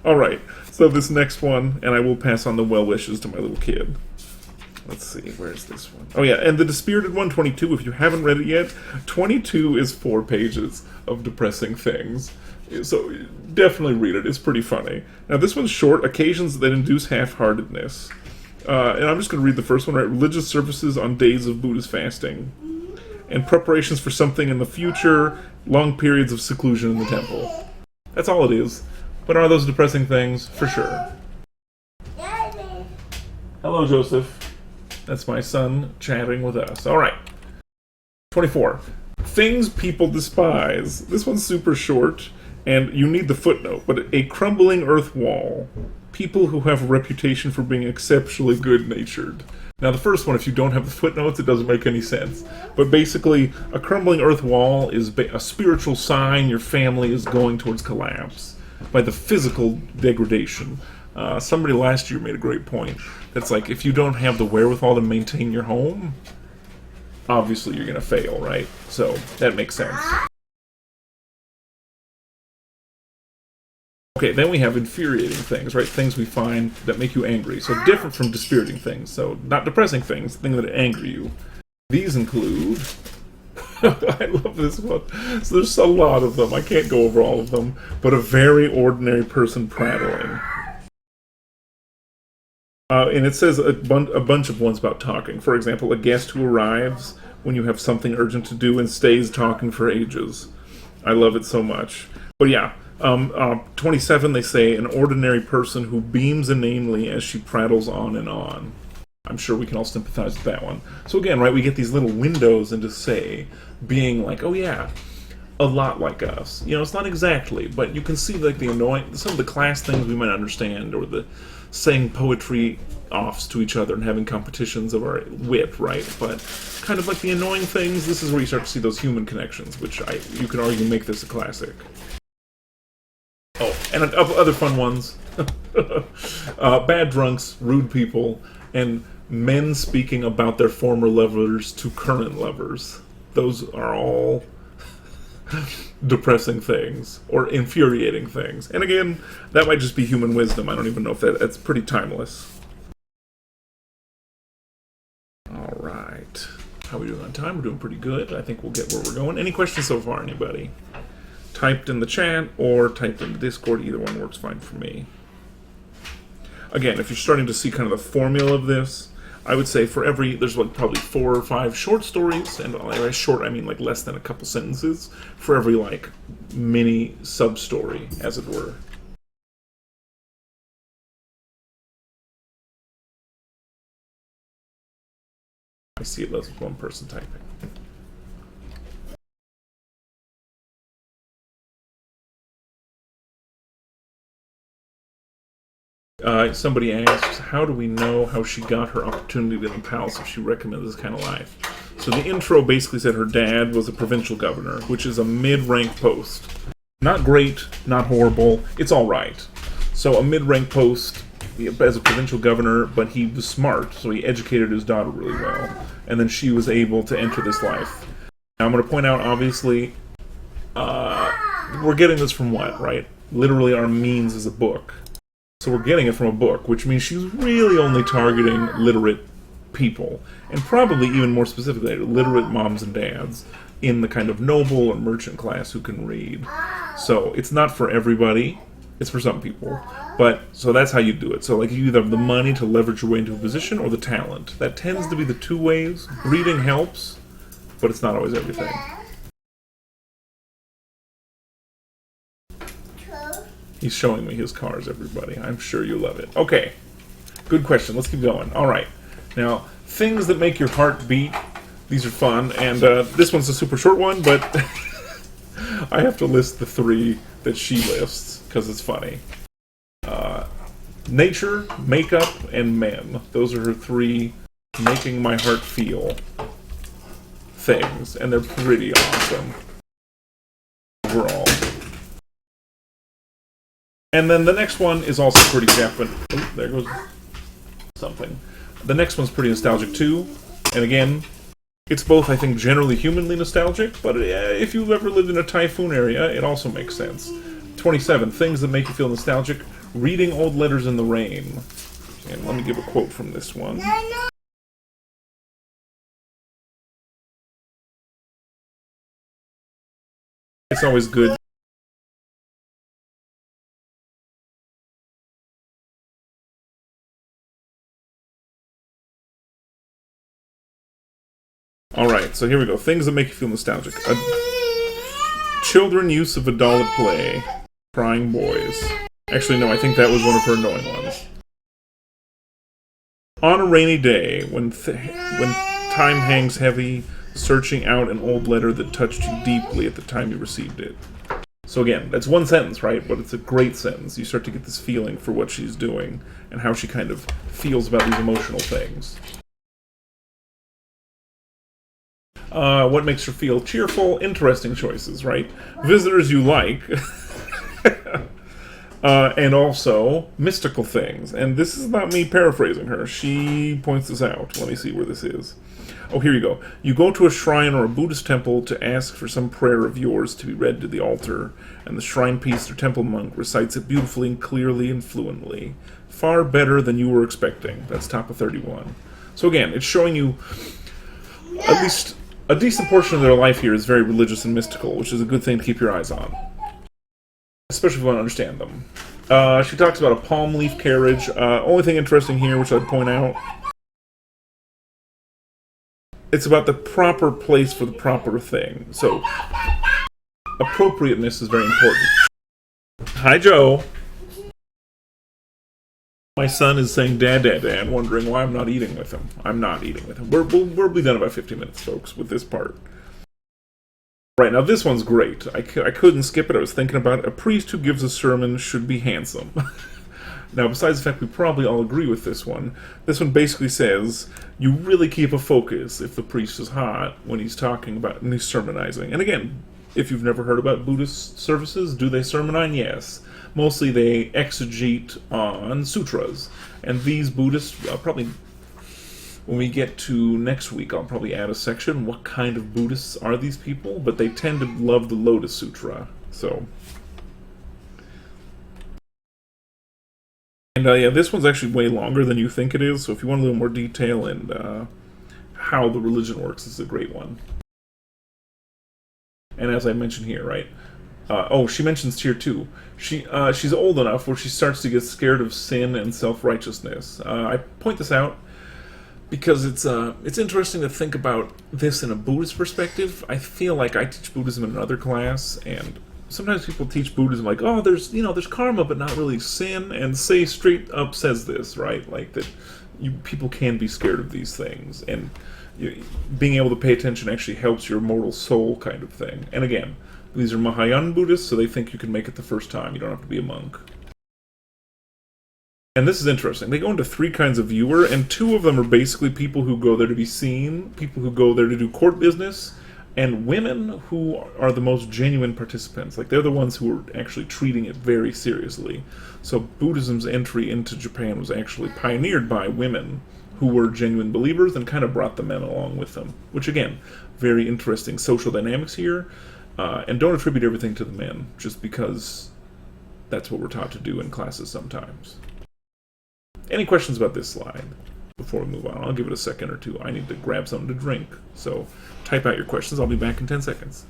Alright, so this next one, and I will pass on the well wishes to my little kid. Let's see, where's this one? Oh yeah, and the Dispirited one, 22, if you haven't read it yet, 22 is 4 pages of depressing things. So definitely read it, it's pretty funny. Now this one's short, Occasions that Induce Half-Heartedness. And I'm just going to read the first one, right? Religious services on days of Buddhist fasting. and preparations for something in the future, long periods of seclusion in the temple. That's all it is. But are those depressing things? For sure. Hello, Joseph. That's my son chatting with us. All right. 24. Things people despise. This one's super short, and you need the footnote, but a crumbling earth wall. People who have a reputation for being exceptionally good-natured. Now, the first one, if you don't have the footnotes, it doesn't make any sense. But basically, a crumbling earth wall is a spiritual sign your family is going towards collapse by the physical degradation. Somebody last year made a great point. That's like, if you don't have the wherewithal to maintain your home, obviously you're going to fail, right? So, that makes sense. Okay, then we have infuriating things, right? Things we find that make you angry. So different from dispiriting things. So not depressing things, things that anger you. These include... I love this one. So there's a lot of them. I can't go over all of them. But a very ordinary person prattling. And it says a bunch of ones about talking. For example, a guest who arrives when you have something urgent to do and stays talking for ages. I love it so much. But yeah... 27, they say, an ordinary person who beams inanely as she prattles on and on. I'm sure we can all sympathize with that one. So again, right, we get these little windows into, say, being like, oh yeah, a lot like us. You know, it's not exactly, but you can see like the annoying, some of the class things we might understand, or the saying poetry offs to each other and having competitions of our wit, right? But kind of like the annoying things, this is where you start to see those human connections, which you could argue make this a classic. Oh, and other fun ones. Bad drunks, rude people, and men speaking about their former lovers to current lovers. Those are all depressing things, or infuriating things. And again, that might just be human wisdom. I don't even know if that's pretty timeless. Alright. How are we doing on time? We're doing pretty good. I think we'll get where we're going. Any questions so far, anybody? Typed in the chat or typed in the Discord, either one works fine for me. Again, if you're starting to see kind of the formula of this, I would say for every, there's like probably 4 or 5 short stories, and by short I mean like less than a couple sentences, for every like mini sub-story, as it were. I see it as one person typing. Somebody asks, how do we know how she got her opportunity in the palace if she recommends this kind of life? So the intro basically said her dad was a provincial governor, which is a mid-rank post. Not great, not horrible, it's alright. So a mid-rank post as a provincial governor, but he was smart, so he educated his daughter really well. And then she was able to enter this life. Now I'm going to point out, obviously, we're getting this from what, right? Literally our means is a book. So we're getting it from a book, which means she's really only targeting literate people, and probably even more specifically, literate moms and dads in the kind of noble or merchant class who can read. So it's not for everybody, it's for some people. But, so that's how you do it. So like you either have the money to leverage your way into a position or the talent. That tends to be the two ways. Reading helps, but it's not always everything. He's showing me his cars, everybody. I'm sure you love it. Okay. Good question. Let's keep going. All right. Now, things that make your heart beat. These are fun. And this one's a super short one, but I have to list the 3 that she lists because it's funny. Nature, makeup, and men. Those are her 3 making my heart feel things. And they're pretty awesome overall. And then the next one is also pretty Japanese. Oh, there goes something. The next one's pretty nostalgic too. And again, it's both, I think, generally humanly nostalgic, but if you've ever lived in a typhoon area, it also makes sense. 27, things that make you feel nostalgic. Reading old letters in the rain. And let me give a quote from this one. It's always good. Alright, so here we go. Things that make you feel nostalgic. Children use of a doll at play. Crying boys. Actually, no, I think that was one of her annoying ones. On a rainy day, when time hangs heavy, searching out an old letter that touched you deeply at the time you received it. So again, that's one sentence, right? But it's a great sentence. You start to get this feeling for what she's doing and how she kind of feels about these emotional things. What makes her feel cheerful? Interesting choices, right? Visitors you like. And also mystical things. And this is not me paraphrasing her. She points this out. Let me see where this is. Oh, here you go. You go to a shrine or a Buddhist temple to ask for some prayer of yours to be read to the altar, and the shrine priest or temple monk recites it beautifully and clearly and fluently. Far better than you were expecting. That's top of 31. So again, it's showing you at least a decent portion of their life here is very religious and mystical, which is a good thing to keep your eyes on. Especially if you want to understand them. She talks about a palm leaf carriage. Only thing interesting here, which I'd point out, it's about the proper place for the proper thing. So, appropriateness is very important. Hi, Joe. My son is saying "Dad, Dad, Dad," wondering why I'm not eating with him. I'm not eating with him. We'll be done in about 15 minutes, folks, with this part. Right, now this one's great. I couldn't skip it. I was thinking about it. A priest who gives a sermon should be handsome. Now, besides the fact we probably all agree with this one basically says you really keep a focus if the priest is hot when he's talking about, and he's sermonizing. And again, if you've never heard about Buddhist services, do they sermonize? Yes. Mostly they exegete on sutras. And these Buddhists, probably when we get to next week, I'll probably add a section, what kind of Buddhists are these people? But they tend to love the Lotus Sutra, so. And yeah, this one's actually way longer than you think it is, so if you want a little more detail and how the religion works, this is a great one. And as I mentioned here, right? She mentions tier 2. She's old enough where she starts to get scared of sin and self-righteousness. I point this out because it's interesting to think about this in a Buddhist perspective. I feel like I teach Buddhism in another class, and sometimes people teach Buddhism like, oh, there's karma, but not really sin, and Say straight up says this, right? Like that people can be scared of these things, and being able to pay attention actually helps your mortal soul kind of thing. And again, these are Mahayana Buddhists, so they think you can make it the first time. You don't have to be a monk. And this is interesting. They go into 3 kinds of viewer, and 2 of them are basically people who go there to be seen, people who go there to do court business, and women who are the most genuine participants. Like, they're the ones who are actually treating it very seriously. So Buddhism's entry into Japan was actually pioneered by women who were genuine believers and kind of brought the men along with them. Which, again, very interesting social dynamics here. And don't attribute everything to the men, just because that's what we're taught to do in classes sometimes. Any questions about this slide before we move on? I'll give it a second or two. I need to grab something to drink. So type out your questions. I'll be back in 10 seconds.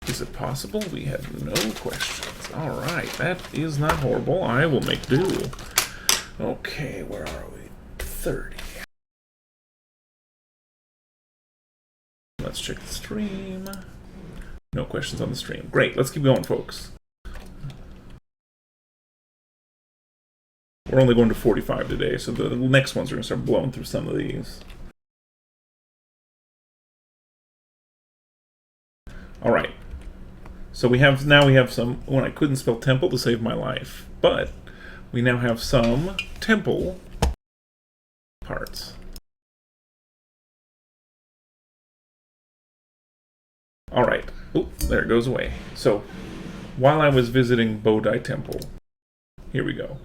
Is it possible? We have no questions. Alright, that is not horrible. I will make do. Okay, where are we? 30. Let's check the stream. No questions on the stream. Great, let's keep going, folks. We're only going to 45 today, so the next ones are going to start blowing through some of these. Alright. So now we have some, when I couldn't spell temple to save my life, but we now have some temple parts. Alright, oop, there it goes away. So, while I was visiting Bodhi Temple, here we go.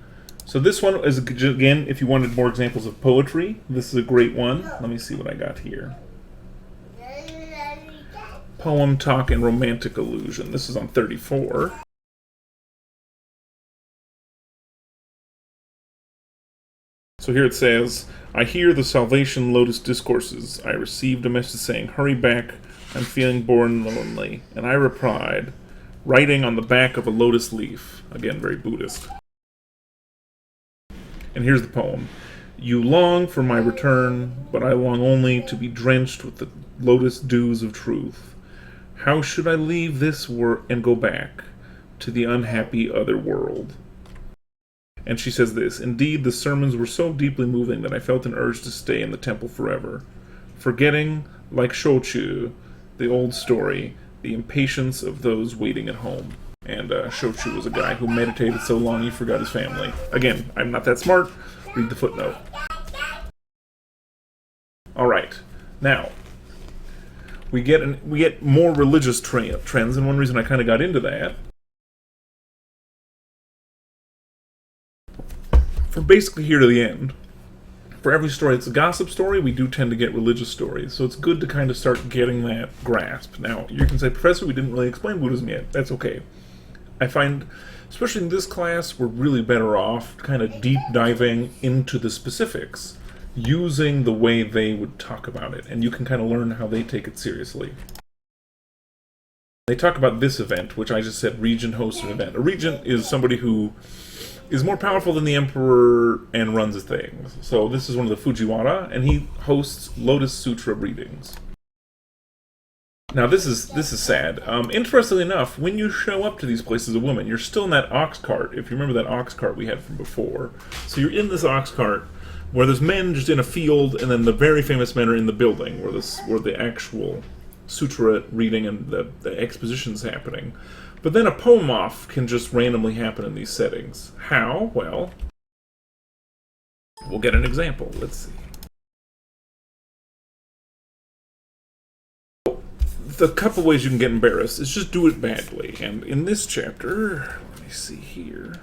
So this one is, again, if you wanted more examples of poetry, this is a great one. Let me see what I got here. Poem, talk, and romantic illusion. This is on 34. So here it says, I hear the Salvation Lotus discourses. I received a message saying, hurry back, I'm feeling bored and lonely. And I replied, writing on the back of a lotus leaf. Again, very Buddhist. And here's the poem. You long for my return, but I long only to be drenched with the lotus dews of truth. How should I leave this world and go back to the unhappy other world? And she says this, indeed, the sermons were so deeply moving that I felt an urge to stay in the temple forever, forgetting, like Shochu, the old story, the impatience of those waiting at home. And Shochu was a guy who meditated so long he forgot his family. Again, I'm not that smart. Read the footnote. Alright, now, we get more religious trends, and one reason I kind of got into that, from basically here to the end, for every story that's a gossip story, we do tend to get religious stories, so it's good to kind of start getting that grasp. Now, you can say, Professor, we didn't really explain Buddhism yet. That's okay. I find, especially in this class, we're really better off kind of deep diving into the specifics, using the way they would talk about it, and you can kind of learn how they take it seriously. They talk about this event, which I just said regent hosts an event. A regent is somebody who is more powerful than the emperor and runs things. So this is one of the Fujiwara, and he hosts Lotus Sutra readings. Now this is sad. Interestingly enough, when you show up to these places as a woman, you're still in that ox cart, if you remember that ox cart we had from before. So you're in this ox cart, where there's men just in a field, and then the very famous men are in the building, where the actual sutra reading and the exposition's happening. But then a poem-off can just randomly happen in these settings. How? Well, we'll get an example. Let's see. The couple ways you can get embarrassed is just do it badly. And in this chapter, let me see here.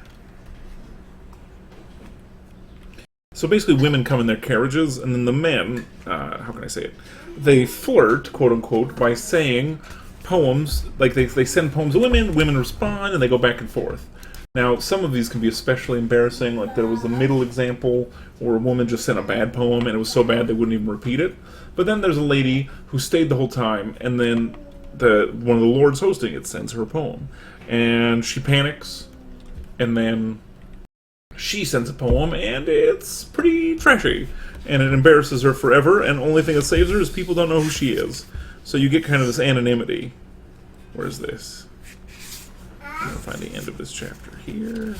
So basically women come in their carriages, and then the men, how can I say it? They flirt, quote-unquote, by saying poems, like they send poems to women respond, and they go back and forth. Now, some of these can be especially embarrassing, like there was the middle example where a woman just sent a bad poem, and it was so bad they wouldn't even repeat it. But then there's a lady who stayed the whole time, and then one of the lords hosting it sends her a poem. And she panics, and then she sends a poem, and it's pretty trashy. And it embarrasses her forever, and the only thing that saves her is people don't know who she is. So you get kind of this anonymity. Where's this? I'm going to find the end of this chapter here.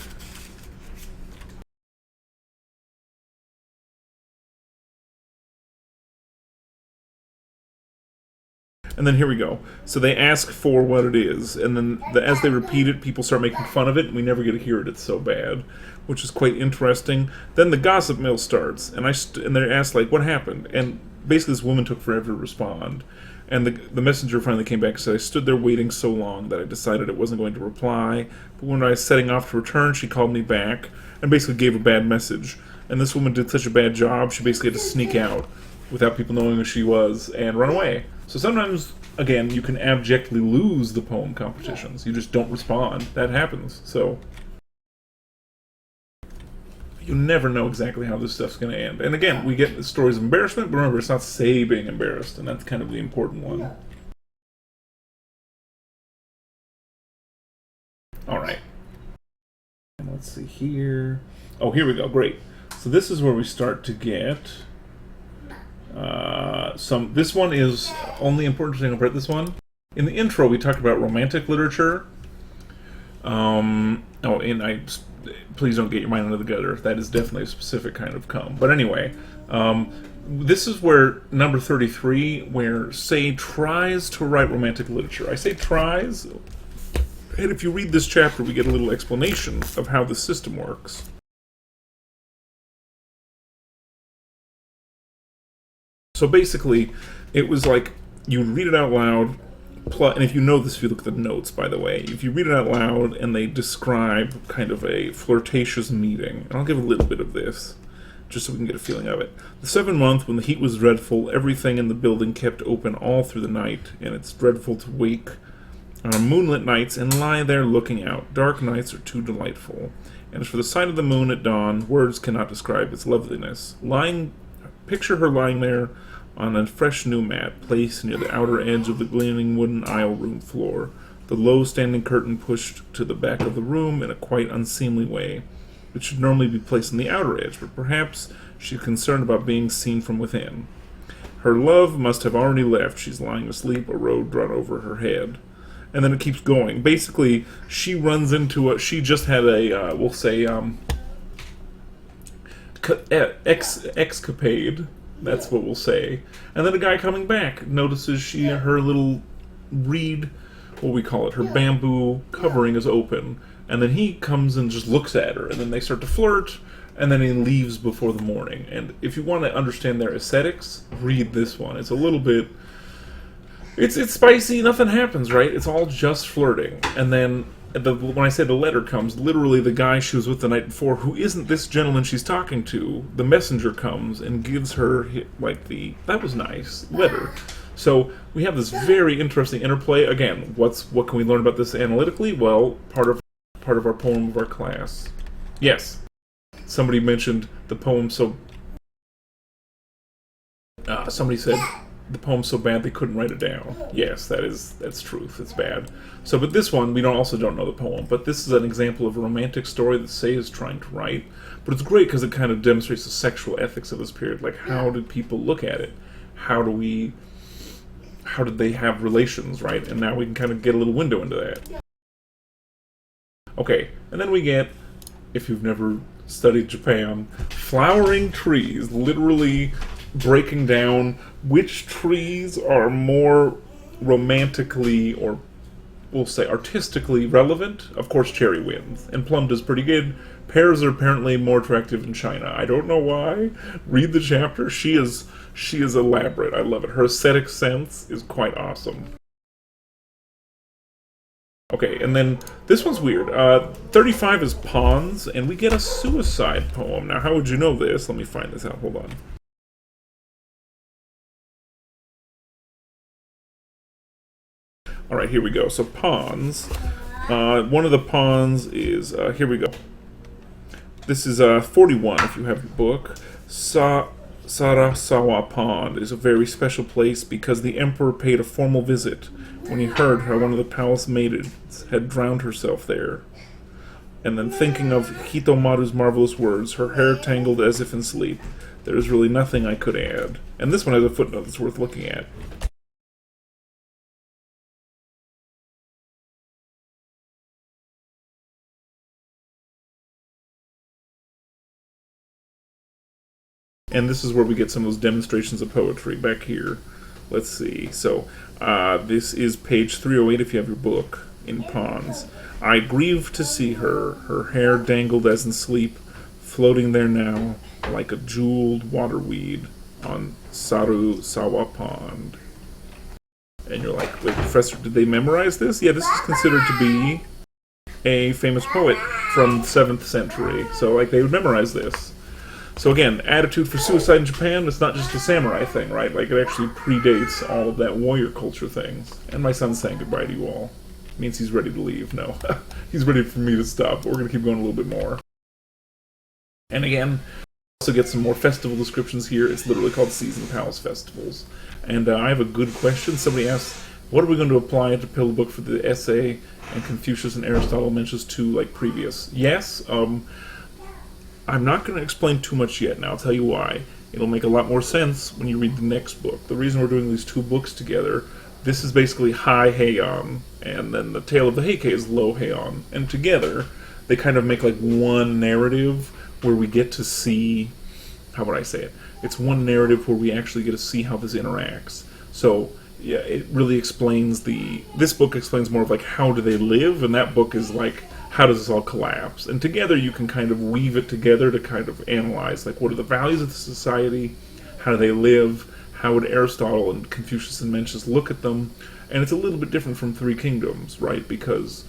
And then here we go. So they ask for what it is, and then as they repeat it, people start making fun of it, and we never get to hear it. It's so bad, which is quite interesting. Then the gossip mill starts, and they ask, like, what happened? And basically this woman took forever to respond. And the messenger finally came back and said, I stood there waiting so long that I decided it wasn't going to reply. But when I was setting off to return, she called me back and basically gave a bad message. And this woman did such a bad job, she basically had to sneak out without people knowing who she was and run away. So sometimes, again, you can abjectly lose the poem competitions. You just don't respond. That happens. So you never know exactly how this stuff's going to end. And again, we get stories of embarrassment, but remember, it's not say being embarrassed, and that's kind of the important one. Alright. And let's see here. Oh, here we go. Great. So this is where we start to get this one is only important thing about this one. In the intro, we talked about romantic literature. Please don't get your mind under the gutter. That is definitely a specific kind of come. But anyway, this is where number 33, where Say tries to write romantic literature. I say tries, and if you read this chapter, we get a little explanation of how the system works. So basically, it was like, you read it out loud, and if you know this, if you look at the notes, by the way, if you read it out loud and they describe kind of a flirtatious meeting, and I'll give a little bit of this, just so we can get a feeling of it. The 7th month, when the heat was dreadful, everything in the building kept open all through the night, and it's dreadful to wake on moonlit nights and lie there looking out. Dark nights are too delightful. And as for the sight of the moon at dawn, words cannot describe its loveliness. Picture her lying there on a fresh new mat placed near the outer edge of the gleaming wooden aisle room floor, the low standing curtain pushed to the back of the room in a quite unseemly way. It should normally be placed on the outer edge, but perhaps she's concerned about being seen from within. Her love must have already left. She's lying asleep, a robe drawn over her head. And then it keeps going. Basically, she runs into she just had a, we'll say, escapade. That's what we'll say. And then a guy coming back notices her little reed, what we call it, her bamboo covering is open. And then he comes and just looks at her, and then they start to flirt, and then he leaves before the morning. And if you want to understand their aesthetics, read this one. It's a little bit... It's spicy, nothing happens, right? It's all just flirting. And then, when I say the letter comes, literally the guy she was with the night before, who isn't this gentleman she's talking to, the messenger comes and gives her, like, that was nice, letter. So, we have this very interesting interplay. Again, what can we learn about this analytically? Well, part of our poem of our class. Yes. Somebody mentioned the poem somebody said the poem's so bad they couldn't write it down. Yes, that's truth. It's bad. So, but this one, we also don't know the poem, but this is an example of a romantic story that Say is trying to write. But it's great because it kind of demonstrates the sexual ethics of this period. Like, how did people look at it? How did they have relations, right? And now we can kind of get a little window into that. Okay, and then we get, if you've never studied Japan, flowering trees, literally breaking down which trees are more romantically, or we'll say artistically relevant. Of course, cherry wins, and plum does pretty good. Pears are apparently more attractive in China. I don't know why. Read the chapter. She is elaborate. I love it. Her aesthetic sense is quite awesome. Okay, and then this one's weird. 35 is pawns, and we get a suicide poem. Now, how would you know this? Let me find this out. Hold on. Alright, here we go. So, pawns. One of the pawns is, here we go. This is 41, if you have your book. Sarasawa Pond is a very special place because the emperor paid a formal visit when he heard how one of the palace maidens had drowned herself there. And then thinking of Hitomaru's marvelous words, her hair tangled as if in sleep, there is really nothing I could add. And this one has a footnote that's worth looking at. And this is where we get some of those demonstrations of poetry back here. Let's see. So, this is page 308 if you have your book, in Pawns. I grieve to see her, her hair dangled as in sleep, floating there now, like a jeweled waterweed on Sarusawa Pond. And you're like, wait, Professor, did they memorize this? Yeah, this is considered to be a famous poet from the 7th century. So, like, they would memorize this. So again, attitude for suicide in Japan, it's not just a samurai thing, right? Like, it actually predates all of that warrior culture things. And my son's saying goodbye to you all. It means he's ready to leave. No, he's ready for me to stop, but we're going to keep going a little bit more. And again, also get some more festival descriptions here. It's literally called Season Palace Festivals. And I have a good question. Somebody asked, what are we going to apply to Pillow Book for the essay and Confucius and Aristotle mentions to, like, previous? Yes, I'm not going to explain too much yet, and I'll tell you why. It'll make a lot more sense when you read the next book. The reason we're doing these two books together, this is basically High Heian, and then the Tale of the Heike is Low Heian. And together, they kind of make like one narrative where we get to see, how would I say it? It's one narrative where we actually get to see how this interacts. So, yeah, it really explains this book explains more of like how do they live, and that book is like, how does this all collapse? And together you can kind of weave it together to kind of analyze, like, what are the values of the society? How do they live? How would Aristotle and Confucius and Mencius look at them? And it's a little bit different from Three Kingdoms, right? Because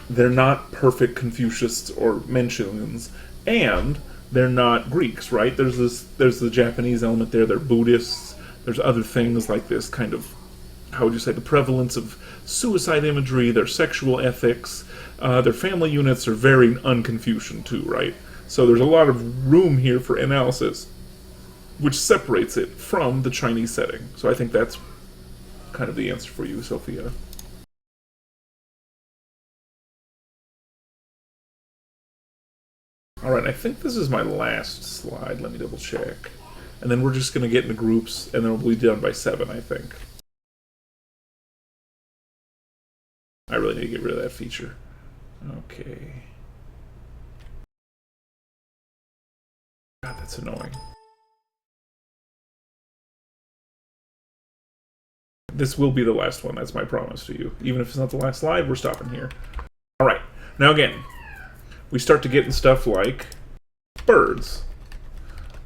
they're not perfect Confucians or Mencians, and they're not Greeks, right? There's the Japanese element there, they're Buddhists, there's other things like this kind of how would you say, the prevalence of suicide imagery, their sexual ethics, their family units are very un-Confucian too, right? So there's a lot of room here for analysis, which separates it from the Chinese setting. So I think that's kind of the answer for you, Sophia. Alright, I think this is my last slide. Let me double check. And then we're just going to get into groups, and then we'll be done by 7, I think. I really need to get rid of that feature. Okay. God, that's annoying. This will be the last one, that's my promise to you. Even if it's not the last slide, we're stopping here. Alright, now again, we start to get in stuff like birds.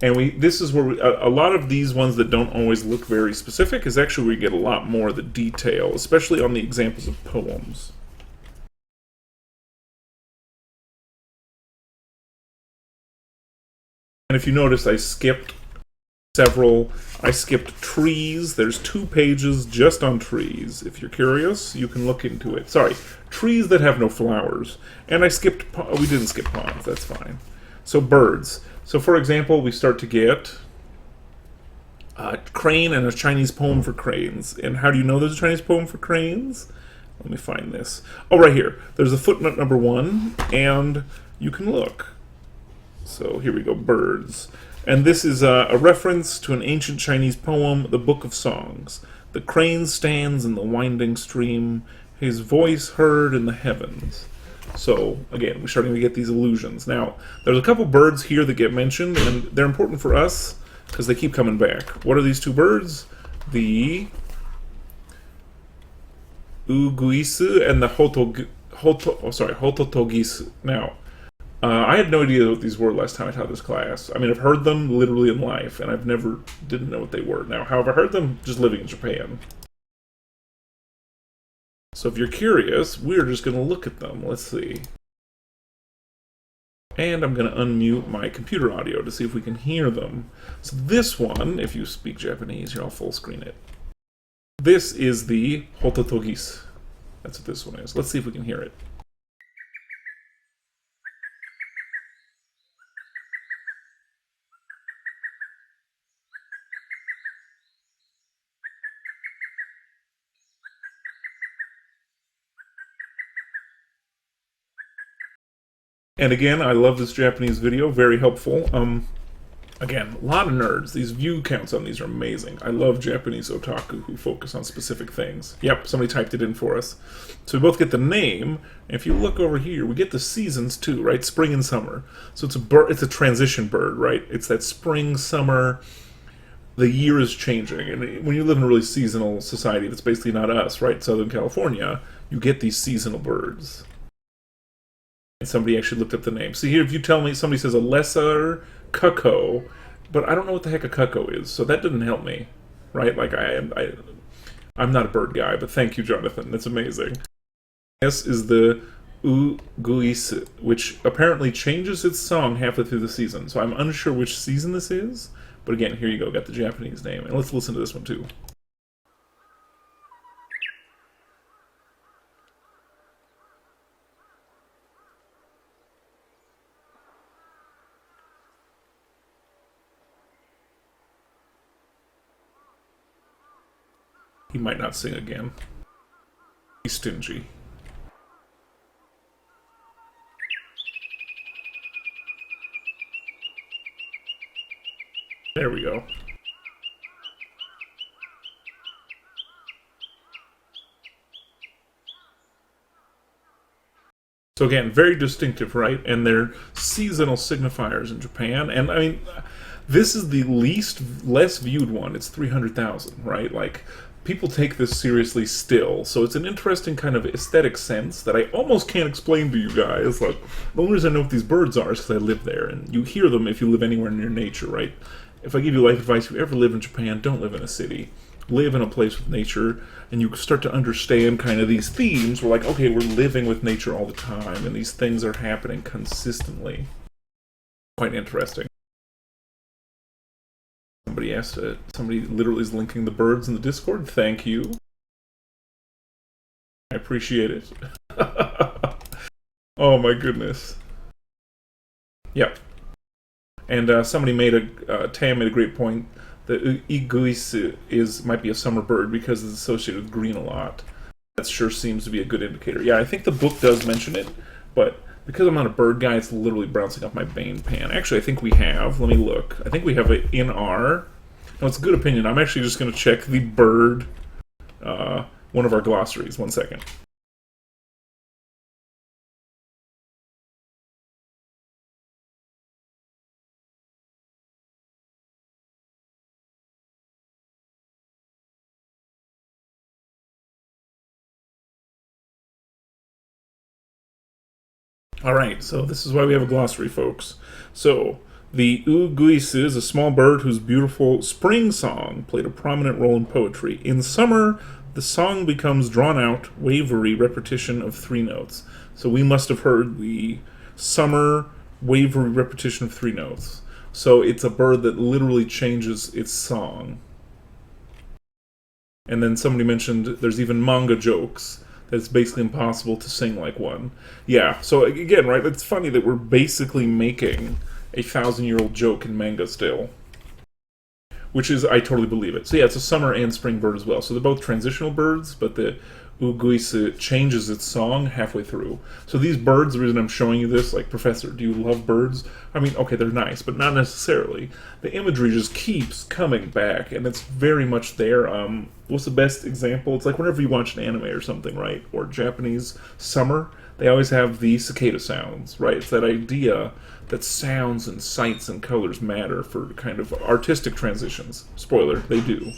And this is where a lot of these ones that don't always look very specific is actually where we get a lot more of the detail, especially on the examples of poems. And if you notice, I skipped several. I skipped trees. There's 2 pages just on trees. If you're curious, you can look into it. Sorry, trees that have no flowers. And I skipped, we didn't skip ponds, that's fine. So birds. So for example, we start to get a crane and a Chinese poem for cranes. And how do you know there's a Chinese poem for cranes? Let me find this. Oh, right here. There's a footnote number 1, and you can look. So here we go, birds. And this is a reference to an ancient Chinese poem, the Book of Songs. The crane stands in the winding stream, his voice heard in the heavens. So, again, we're starting to get these allusions. Now, there's a couple birds here that get mentioned, and they're important for us because they keep coming back. What are these 2 birds? The Uguisu and the Hototogisu. Now, I had no idea what these were last time I taught this class. I mean, I've heard them literally in life, and I've never didn't know what they were. Now, however, I heard them just living in Japan. So if you're curious, we're just going to look at them. Let's see. And I'm going to unmute my computer audio to see if we can hear them. So this one, if you speak Japanese, here I'll full screen it. This is the Hototogis. That's what this one is. Let's see if we can hear it. And again, I love this Japanese video, very helpful. Again, a lot of nerds. These view counts on these are amazing. I love Japanese otaku who focus on specific things. Yep, somebody typed it in for us. So we both get the name, and if you look over here, we get the seasons too, right? Spring and summer. So it's a bird, it's a transition bird, right? It's that spring, summer, the year is changing. And when you live in a really seasonal society that's basically not us, right? Southern California, you get these seasonal birds. And somebody actually looked up the name. See here, if you tell me, somebody says a lesser cuckoo, but I don't know what the heck a cuckoo is, so that didn't help me, right? Like I'm not a bird guy, but thank you, Jonathan. That's amazing. This is the Uguis, which apparently changes its song halfway through the season. So I'm unsure which season this is, but again, here you go, got the Japanese name. And let's listen to this one too. He might not sing again. He's stingy. There we go. So again, very distinctive, right? And they're seasonal signifiers in Japan. And I mean, this is the less viewed one. It's 300,000, right? Like, people take this seriously still. So it's an interesting kind of aesthetic sense that I almost can't explain to you guys. Like, the only reason I know what these birds are is because I live there. And you hear them if you live anywhere near nature, right? If I give you life advice, if you ever live in Japan, don't live in a city. Live in a place with nature, and you start to understand kind of these themes. We're like, okay, we're living with nature all the time, and these things are happening consistently. Quite interesting. Somebody asked, somebody literally is linking the birds in the Discord. Thank you. I appreciate it. Oh my goodness. Yep. And somebody made Tam made a great point that iguis might be a summer bird because it's associated with green a lot. That sure seems to be a good indicator. Yeah, I think the book does mention it, but because I'm not a bird guy, it's literally bouncing off my Bane pan. Actually, I think we have. Let me look. I think we have it in our. No, it's a good opinion. I'm actually just going to check the bird, one of our glossaries. 1 second. Alright, so this is why we have a glossary, folks. So, the uguis is a small bird whose beautiful spring song played a prominent role in poetry. In summer, the song becomes drawn out, wavery repetition of 3 notes. So we must have heard the summer wavery repetition of 3 notes. So it's a bird that literally changes its song. And then somebody mentioned there's even manga jokes that it's basically impossible to sing like one. Yeah, so again, right, it's funny that we're basically making a 1,000-year-old joke in manga still. Which is, I totally believe it. So yeah, it's a summer and spring bird as well. So they're both transitional birds, but the uguis changes its song halfway through. So these birds, the reason I'm showing you this, like, Professor, do you love birds? I mean, okay, they're nice, but not necessarily. The imagery just keeps coming back, and it's very much there. What's the best example? It's like whenever you watch an anime or something, right? Or Japanese summer, they always have the cicada sounds, right? It's that idea that sounds and sights and colors matter for kind of artistic transitions. Spoiler, they do.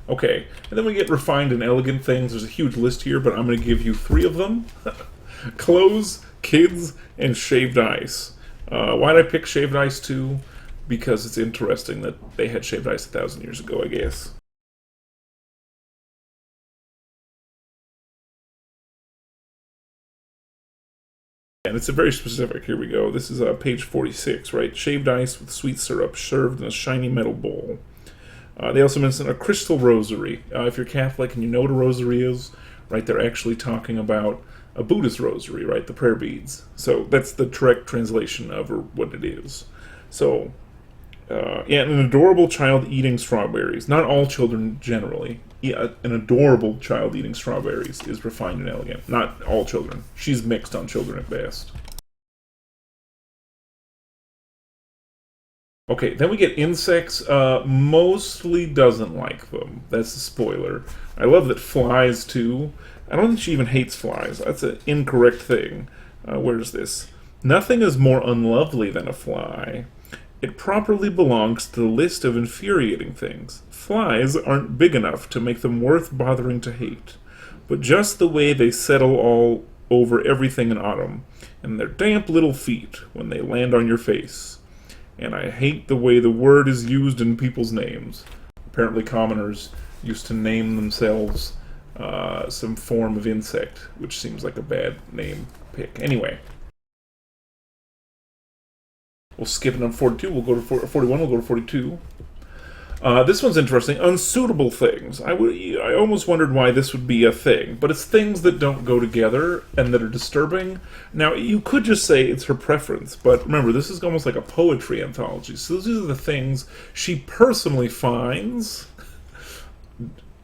Okay, and then we get refined and elegant things. There's a huge list here, but I'm going to give you 3 of them. Clothes, kids, and shaved ice. Why did I pick shaved ice too? Because it's interesting that they had shaved ice 1,000 years ago, I guess. And it's a very specific. Here we go. This is page 46, right? Shaved ice with sweet syrup served in a shiny metal bowl. They also mention a crystal rosary. If you're Catholic and you know what a rosary is, right, they're actually talking about a Buddhist rosary, right, the prayer beads. So that's the correct translation of what it is. So, yeah, an adorable child eating strawberries. Not all children generally. Yeah, an adorable child eating strawberries is refined and elegant. Not all children. She's mixed on children at best. Okay, then we get insects. Mostly doesn't like them. That's a spoiler. I love that flies, too. I don't think she even hates flies. That's an incorrect thing. Where's this? Nothing is more unlovely than a fly. It properly belongs to the list of infuriating things. Flies aren't big enough to make them worth bothering to hate. But just the way they settle all over everything in autumn, and their damp little feet when they land on your face. And I hate the way the word is used in people's names. Apparently commoners used to name themselves some form of insect, which seems like a bad name pick. Anyway, we'll skip it on 42. We'll go to 41. We'll go to 42. This one's interesting. Unsuitable things. I almost wondered why this would be a thing, but it's things that don't go together and that are disturbing. Now, you could just say it's her preference, but remember, this is almost like a poetry anthology. So these are the things she personally finds,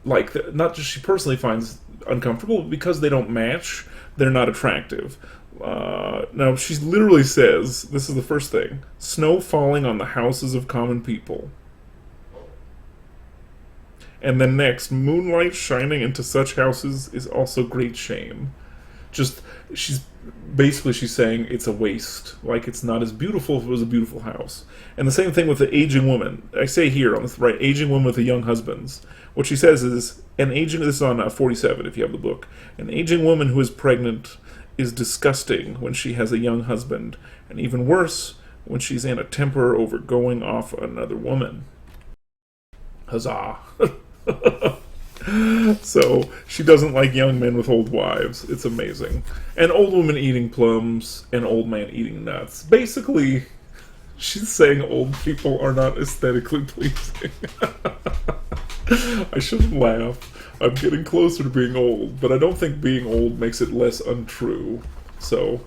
like, not just she personally finds uncomfortable, but because they don't match, they're not attractive. Now, she literally says, this is the first thing, snow falling on the houses of common people. And then next, moonlight shining into such houses is also great shame. Just, she's saying it's a waste. Like, it's not as beautiful if it was a beautiful house. And the same thing with the aging woman. I say here on the right, aging woman with a young husband. What she says is, this is on 47 if you have the book. An aging woman who is pregnant is disgusting when she has a young husband, and even worse when she's in a temper over going off another woman. Huzzah. So, she doesn't like young men with old wives. It's amazing. And old women eating plums, and old man eating nuts. Basically, she's saying old people are not aesthetically pleasing. I shouldn't laugh. I'm getting closer to being old, but I don't think being old makes it less untrue. So,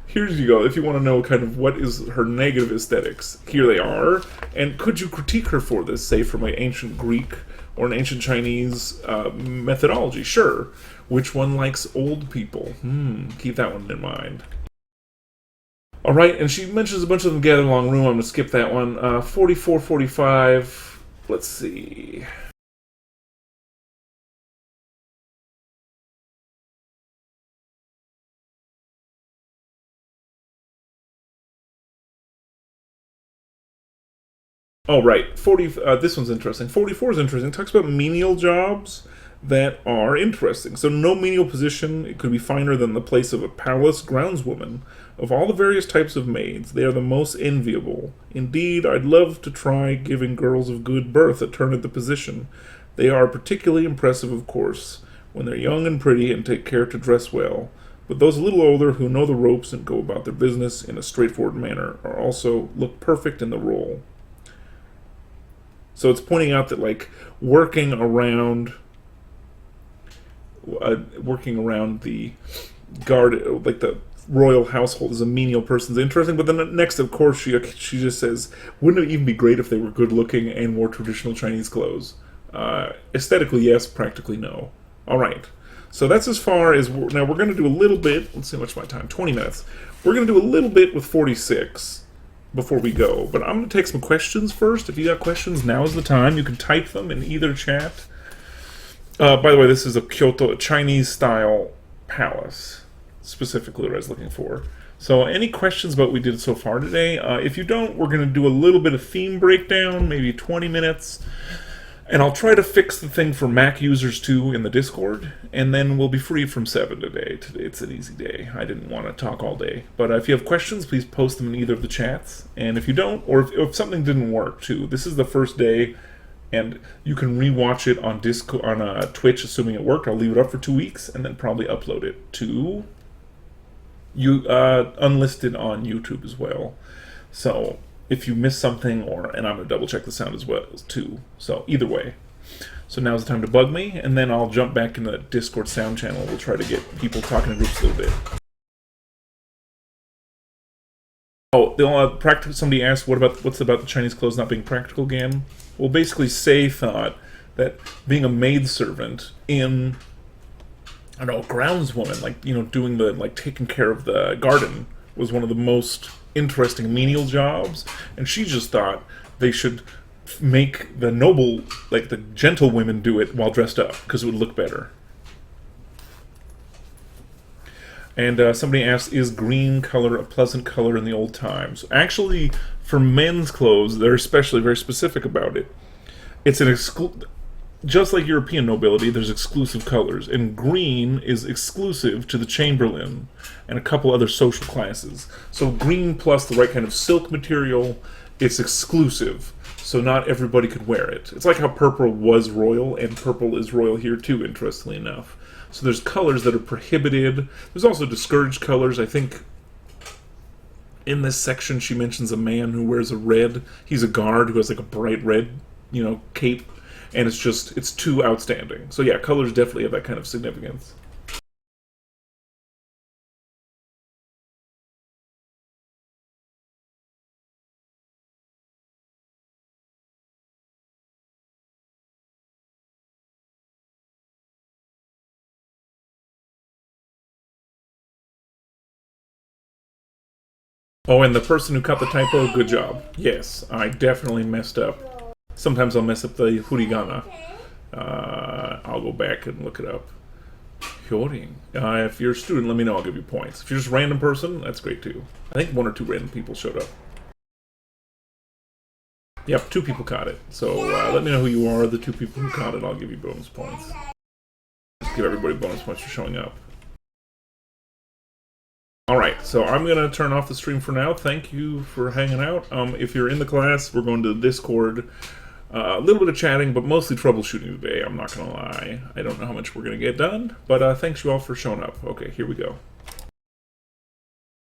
here you go. If you want to know kind of what is her negative aesthetics, here they are. And could you critique her for this, say from an ancient Greek or an ancient Chinese methodology? Sure. Which one likes old people? Keep that one in mind. All right, and she mentions a bunch of them gathered in a long room. I'm going to skip that one. 44, 45. Let's see. Oh, right. 40. This one's interesting. 44 is interesting. It talks about menial jobs that are interesting. So, no menial position it could be finer than the place of a palace groundswoman. Of all the various types of maids, they are the most enviable. Indeed, I'd love to try giving girls of good birth a turn at the position. They are particularly impressive, of course, when they're young and pretty and take care to dress well. But those a little older who know the ropes and go about their business in a straightforward manner are also look perfect in the role. So it's pointing out that like working around the guard, like the royal household, is a menial person's interesting. But then next, of course, she just says, wouldn't it even be great if they were good looking and wore traditional Chinese clothes? Aesthetically, yes. Practically, no. All right. So that's as far as now. We're going to do a little bit. Let's see how much of my time. 20 minutes. We're going to do a little bit with 46. Before we go, but I'm going to take some questions first. If you got questions, now is the time. You can type them in either chat. By the way, this is a Kyoto Chinese-style palace, specifically what I was looking for. So any questions about what we did so far today? If you don't, we're going to do a little bit of theme breakdown, maybe 20 minutes. And I'll try to fix the thing for Mac users too in the Discord, and then we'll be free from 7 today. Today it's an easy day. I didn't want to talk all day. But if you have questions, please post them in either of the chats. And if you don't, or if something didn't work too, this is the first day, and you can rewatch it on Discord, on Twitch, assuming it worked. I'll leave it up for 2 weeks, and then probably upload it to unlisted on YouTube as well. So if you miss something, and I'm going to double check the sound as well too. So either way. So now's the time to bug me, and then I'll jump back in the Discord sound channel. We'll try to get people talking in groups a little bit. Oh, somebody asked, what's about the Chinese clothes not being practical again? Well, basically, Say thought that being a maidservant in, I don't know, groundswoman, like, doing taking care of the garden was one of the most interesting menial jobs, and she just thought they should make the noble, like the gentle women, do it while dressed up because it would look better. And somebody asked, is green color a pleasant color in the old times? Actually, for men's clothes, they're especially very specific about it. It's just like European nobility, there's exclusive colors, and green is exclusive to the chamberlain and a couple other social classes. So green plus the right kind of silk material, it's exclusive, so not everybody could wear it. It's like how purple was royal, and purple is royal here too, interestingly enough. So there's colors that are prohibited. There's also discouraged colors. I think in this section she mentions a man who wears a red. He's a guard who has like a bright red, cape. And it's too outstanding. So yeah, colors definitely have that kind of significance. Oh, and the person who cut the typo, good job. Yes, I definitely messed up. Sometimes I'll mess up the hiragana. I'll go back and look it up. Hyoring. If you're a student, let me know. I'll give you points. If you're just a random person, that's great too. I think 1 or 2 random people showed up. Yep, 2 people caught it. So let me know who you are. The 2 people who caught it, I'll give you bonus points. Just give everybody bonus points for showing up. Alright, so I'm going to turn off the stream for now. Thank you for hanging out. If you're in the class, we're going to the Discord. A little bit of chatting, but mostly troubleshooting today, I'm not going to lie. I don't know how much we're going to get done, but thanks you all for showing up. Okay, here we go.